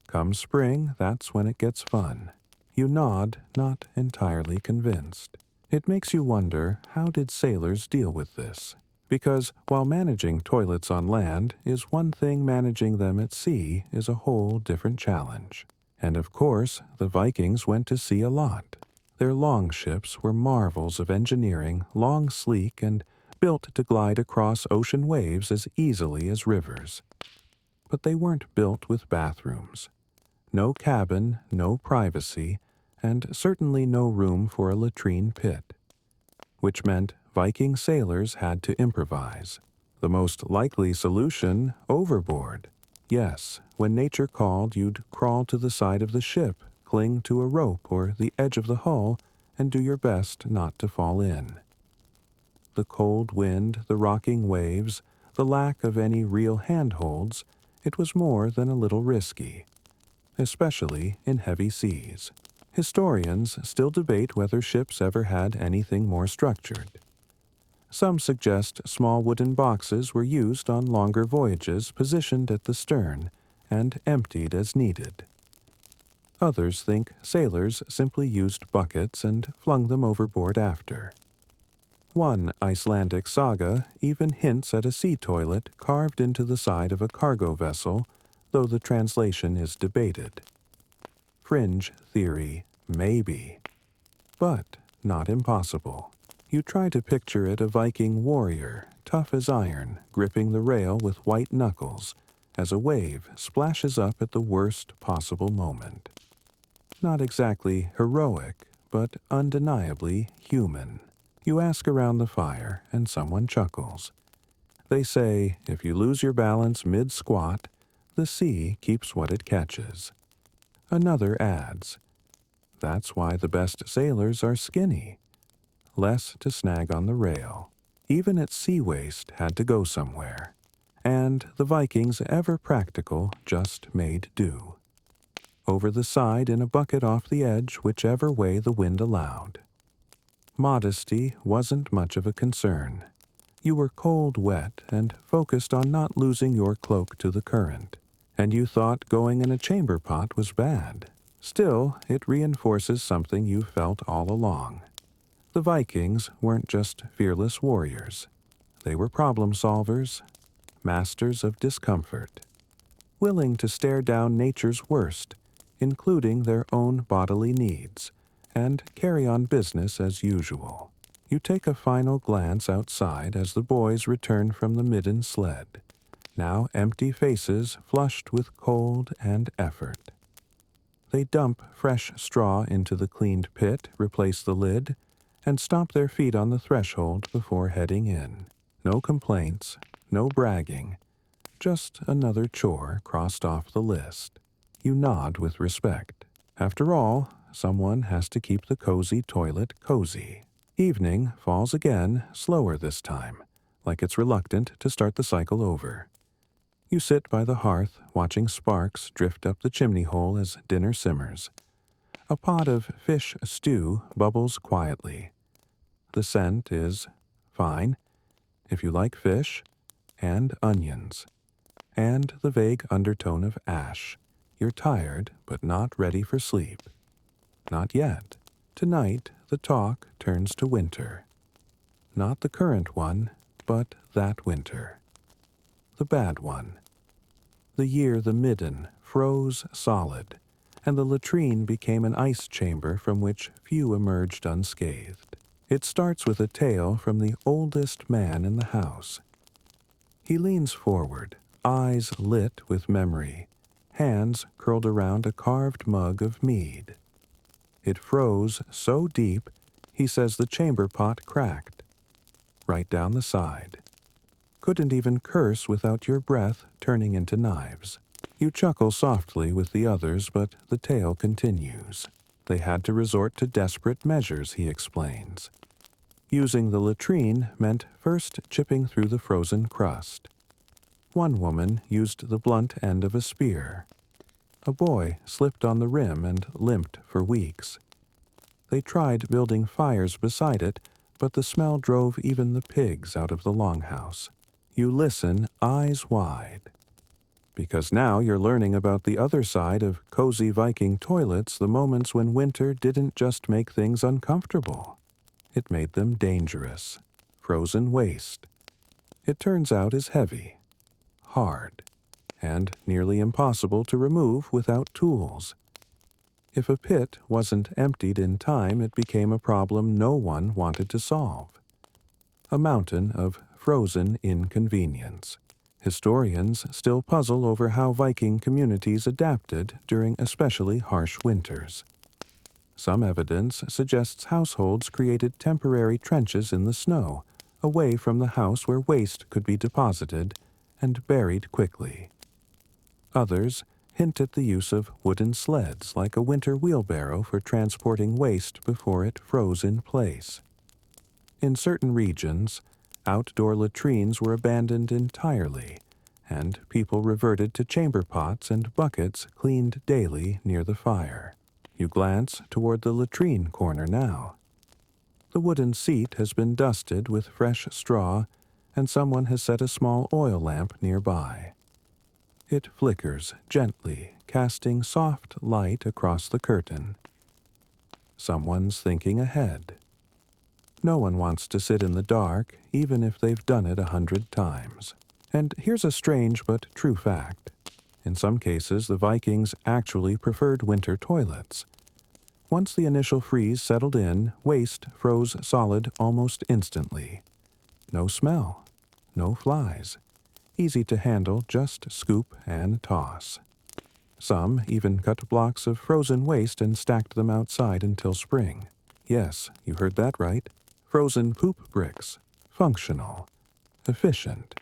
Come spring, that's when it gets fun. You nod, not entirely convinced. It makes you wonder, how did sailors deal with this? Because while managing toilets on land is one thing, managing them at sea is a whole different challenge. And of course, the Vikings went to sea a lot. Their longships were marvels of engineering, long, sleek, and built to glide across ocean waves as easily as rivers. But they weren't built with bathrooms. No cabin, no privacy, and certainly no room for a latrine pit. Which meant Viking sailors had to improvise. The most likely solution, overboard. Yes, when nature called, you'd crawl to the side of the ship, cling to a rope or the edge of the hull, and do your best not to fall in. The cold wind, the rocking waves, the lack of any real handholds, it was more than a little risky, especially in heavy seas. Historians still debate whether ships ever had anything more structured. Some suggest small wooden boxes were used on longer voyages, positioned at the stern, and emptied as needed. Others think sailors simply used buckets and flung them overboard after. One Icelandic saga even hints at a sea toilet carved into the side of a cargo vessel, though the translation is debated. Fringe theory, maybe, but not impossible. You try to picture it a Viking warrior, tough as iron, gripping the rail with white knuckles, as a wave splashes up at the worst possible moment. Not exactly heroic, but undeniably human. You ask around the fire, and someone chuckles. They say, if you lose your balance mid-squat, the sea keeps what it catches. Another adds, that's why the best sailors are skinny. Less to snag on the rail. Even its sea waste had to go somewhere. And the Vikings, ever practical, just made do. Over the side in a bucket off the edge, whichever way the wind allowed. Modesty wasn't much of a concern. You were cold wet and focused on not losing your cloak to the current, and you thought going in a chamber pot was bad. Still, it reinforces something you felt all along. The Vikings weren't just fearless warriors. They were problem solvers, masters of discomfort, willing to stare down nature's worst, including their own bodily needs, and carry on business as usual. You take a final glance outside as the boys return from the midden sled, now empty faces flushed with cold and effort. They dump fresh straw into the cleaned pit, replace the lid, and stomp their feet on the threshold before heading in. No complaints, no bragging, just another chore crossed off the list. You nod with respect. After all, someone has to keep the cozy toilet cozy. Evening falls again, slower this time, like it's reluctant to start the cycle over. You sit by the hearth, watching sparks drift up the chimney hole as dinner simmers. A pot of fish stew bubbles quietly. The scent is fine, if you like fish, and onions, and the vague undertone of ash. You're tired, but not ready for sleep. Not yet. Tonight, the talk turns to winter. Not the current one, but that winter. The bad one. The year the midden froze solid, and the latrine became an ice chamber from which few emerged unscathed. It starts with a tale from the oldest man in the house. He leans forward, eyes lit with memory, hands curled around a carved mug of mead. It froze so deep, he says the chamber pot cracked, right down the side. Couldn't even curse without your breath turning into knives. You chuckle softly with the others, but the tale continues. They had to resort to desperate measures, he explains. Using the latrine meant first chipping through the frozen crust. One woman used the blunt end of a spear. A boy slipped on the rim and limped for weeks. They tried building fires beside it, but the smell drove even the pigs out of the longhouse. You listen, eyes wide. Because now you're learning about the other side of cozy Viking toilets, the moments when winter didn't just make things uncomfortable. It made them dangerous. Frozen waste. It turns out is heavy, hard, and nearly impossible to remove without tools. If a pit wasn't emptied in time, it became a problem no one wanted to solve. A mountain of frozen inconvenience. Historians still puzzle over how Viking communities adapted during especially harsh winters. Some evidence suggests households created temporary trenches in the snow, away from the house where waste could be deposited and buried quickly. Others hint at the use of wooden sleds like a winter wheelbarrow for transporting waste before it froze in place. In certain regions, outdoor latrines were abandoned entirely, and people reverted to chamber pots and buckets cleaned daily near the fire. You glance toward the latrine corner now. The wooden seat has been dusted with fresh straw, and someone has set a small oil lamp nearby. It flickers gently, casting soft light across the curtain. Someone's thinking ahead. No one wants to sit in the dark, even if they've done it 100 times. And here's a strange but true fact. In some cases, the Vikings actually preferred winter toilets. Once the initial freeze settled in, waste froze solid almost instantly. No smell, no flies. Easy to handle, just scoop and toss. Some even cut blocks of frozen waste and stacked them outside until spring. Yes, you heard that right. Frozen poop bricks. Functional. Efficient.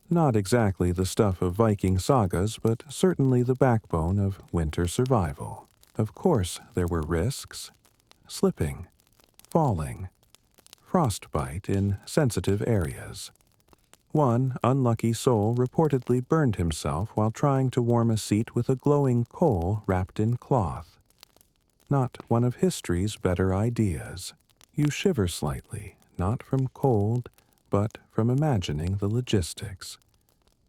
Not exactly the stuff of Viking sagas, but certainly the backbone of winter survival. Of course, there were risks. Slipping. Falling. Frostbite in sensitive areas. One unlucky soul reportedly burned himself while trying to warm a seat with a glowing coal wrapped in cloth. Not one of history's better ideas. You shiver slightly, not from cold, but from imagining the logistics.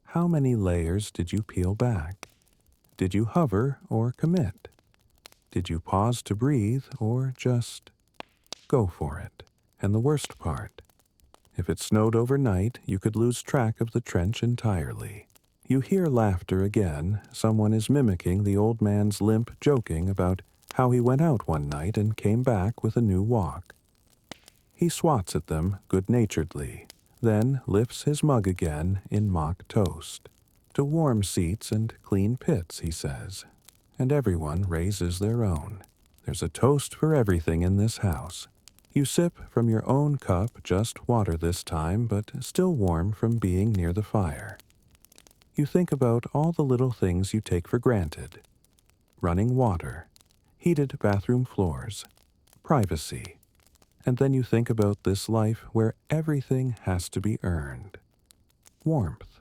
How many layers did you peel back? Did you hover or commit? Did you pause to breathe or just go for it? And the worst part, if it snowed overnight, you could lose track of the trench entirely. You hear laughter again. Someone is mimicking the old man's limp joking about how he went out one night and came back with a new walk. He swats at them good-naturedly, then lifts his mug again in mock toast. To warm seats and clean pits, he says, and everyone raises their own. There's a toast for everything in this house. You sip from your own cup, just water this time, but still warm from being near the fire. You think about all the little things you take for granted. Running water, heated bathroom floors, privacy. And then you think about this life where everything has to be earned. Warmth,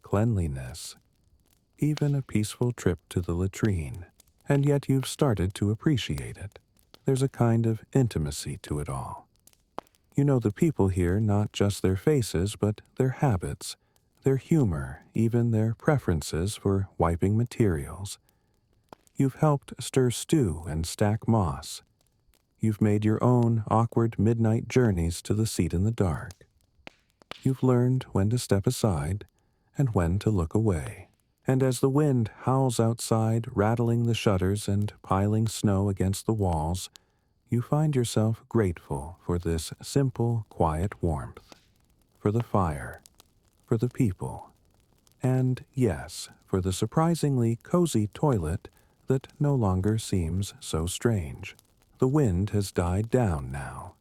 cleanliness, even a peaceful trip to the latrine. And yet you've started to appreciate it. There's a kind of intimacy to it all. You know the people here, not just their faces, but their habits, their humor, even their preferences for wiping materials. You've helped stir stew and stack moss. You've made your own awkward midnight journeys to the seat in the dark. You've learned when to step aside and when to look away. And as the wind howls outside, rattling the shutters and piling snow against the walls, you find yourself grateful for this simple, quiet warmth, for the fire, for the people, and, yes, for the surprisingly cozy toilet that no longer seems so strange. The wind has died down now.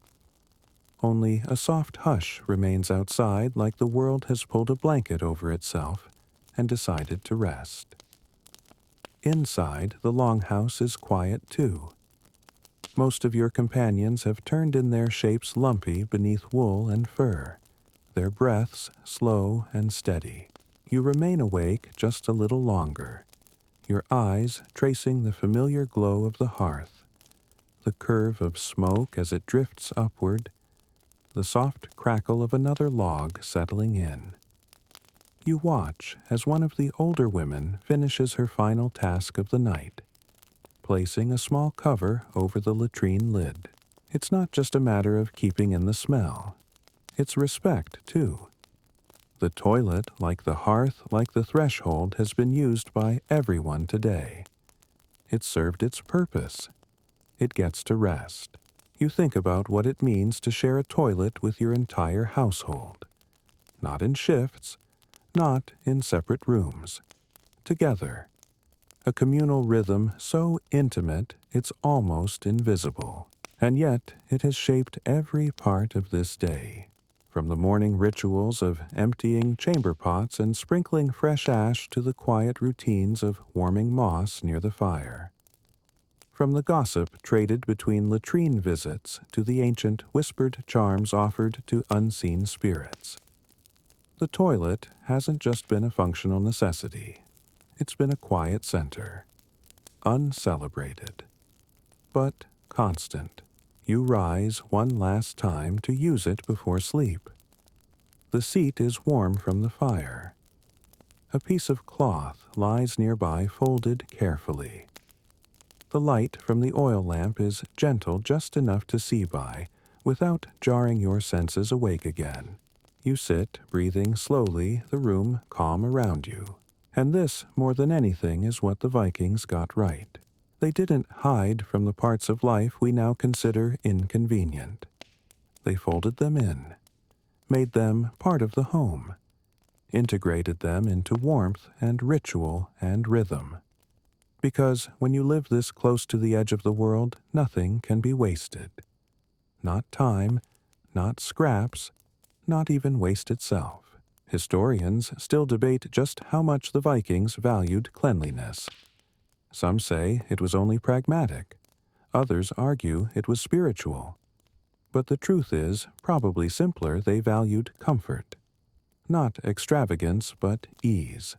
Only a soft hush remains outside, like the world has pulled a blanket over itself and decided to rest. Inside, the longhouse is quiet too. Most of your companions have turned in their shapes lumpy beneath wool and fur, their breaths slow and steady. You remain awake just a little longer, your eyes tracing the familiar glow of the hearth, the curve of smoke as it drifts upward, the soft crackle of another log settling in. You watch as one of the older women finishes her final task of the night, placing a small cover over the latrine lid. It's not just a matter of keeping in the smell. It's respect, too. The toilet, like the hearth, like the threshold, has been used by everyone today. It served its purpose. It gets to rest. You think about what it means to share a toilet with your entire household. Not in shifts, not in separate rooms. Together. A communal rhythm so intimate it's almost invisible. And yet it has shaped every part of this day. From the morning rituals of emptying chamber pots and sprinkling fresh ash to the quiet routines of warming moss near the fire. From the gossip traded between latrine visits to the ancient whispered charms offered to unseen spirits. The toilet hasn't just been a functional necessity. It's been a quiet center. Uncelebrated. But constant. You rise one last time to use it before sleep. The seat is warm from the fire. A piece of cloth lies nearby folded carefully. The light from the oil lamp is gentle just enough to see by, without jarring your senses awake again. You sit, breathing slowly, the room calm around you. And this, more than anything, is what the Vikings got right. They didn't hide from the parts of life we now consider inconvenient. They folded them in, made them part of the home, integrated them into warmth and ritual and rhythm. Because when you live this close to the edge of the world, nothing can be wasted. Not time, not scraps, not even waste itself. Historians still debate just how much the Vikings valued cleanliness. Some say it was only pragmatic. Others argue it was spiritual. But the truth is, probably simpler, they valued comfort. Not extravagance, but ease.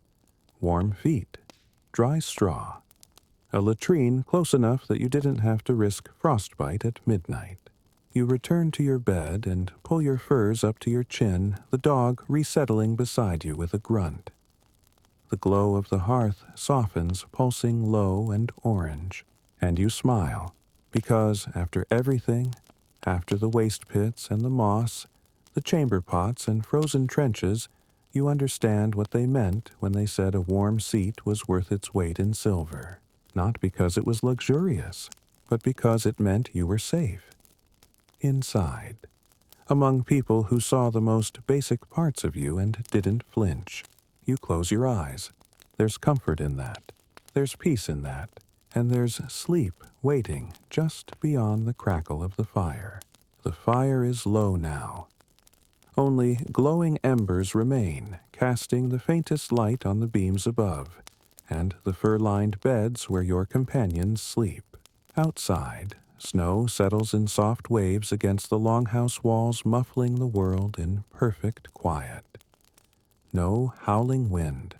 Warm feet. Dry straw. A latrine close enough that you didn't have to risk frostbite at midnight. You return to your bed and pull your furs up to your chin, the dog resettling beside you with a grunt. The glow of the hearth softens, pulsing low and orange, and you smile, because after everything, after the waste pits and the moss, the chamber pots and frozen trenches, you understand what they meant when they said a warm seat was worth its weight in silver, not because it was luxurious, but because it meant you were safe. Inside, among people who saw the most basic parts of you and didn't flinch. You close your eyes. There's comfort in that. There's peace in that. And there's sleep waiting just beyond the crackle of the fire. The fire is low now. Only glowing embers remain, casting the faintest light on the beams above, and the fur-lined beds where your companions sleep. Outside, snow settles in soft waves against the longhouse walls, muffling the world in perfect quiet. No howling wind,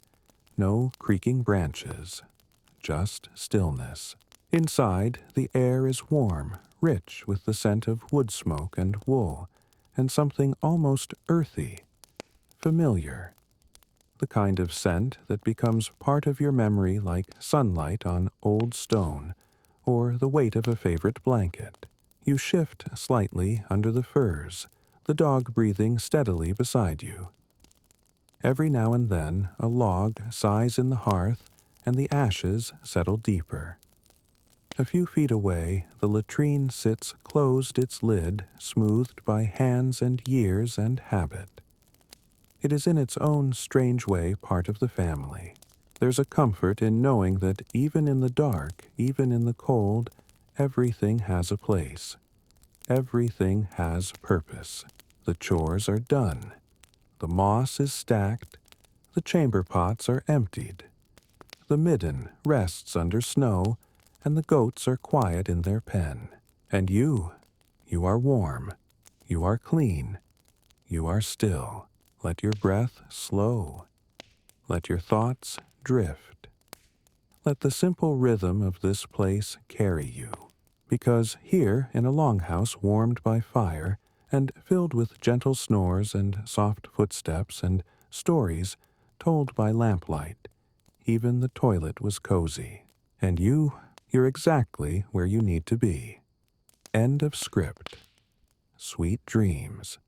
no creaking branches, just stillness. Inside, the air is warm, rich with the scent of wood smoke and wool, and something almost earthy, familiar. The kind of scent that becomes part of your memory like sunlight on old stone, or the weight of a favorite blanket. You shift slightly under the furs, the dog breathing steadily beside you. Every now and then, a log sighs in the hearth, and the ashes settle deeper. A few feet away, the latrine sits closed, its lid smoothed by hands and years and habit. It is in its own strange way part of the family. There's a comfort in knowing that even in the dark, even in the cold, everything has a place. Everything has purpose. The chores are done. The moss is stacked. The chamber pots are emptied. The midden rests under snow, and the goats are quiet in their pen. And you are warm. You are clean. You are still. Let your breath slow. Let your thoughts drift. Let the simple rhythm of this place carry you. Because here, in a longhouse warmed by fire, and filled with gentle snores and soft footsteps and stories told by lamplight, even the toilet was cozy. And you're exactly where you need to be. End of script. Sweet dreams.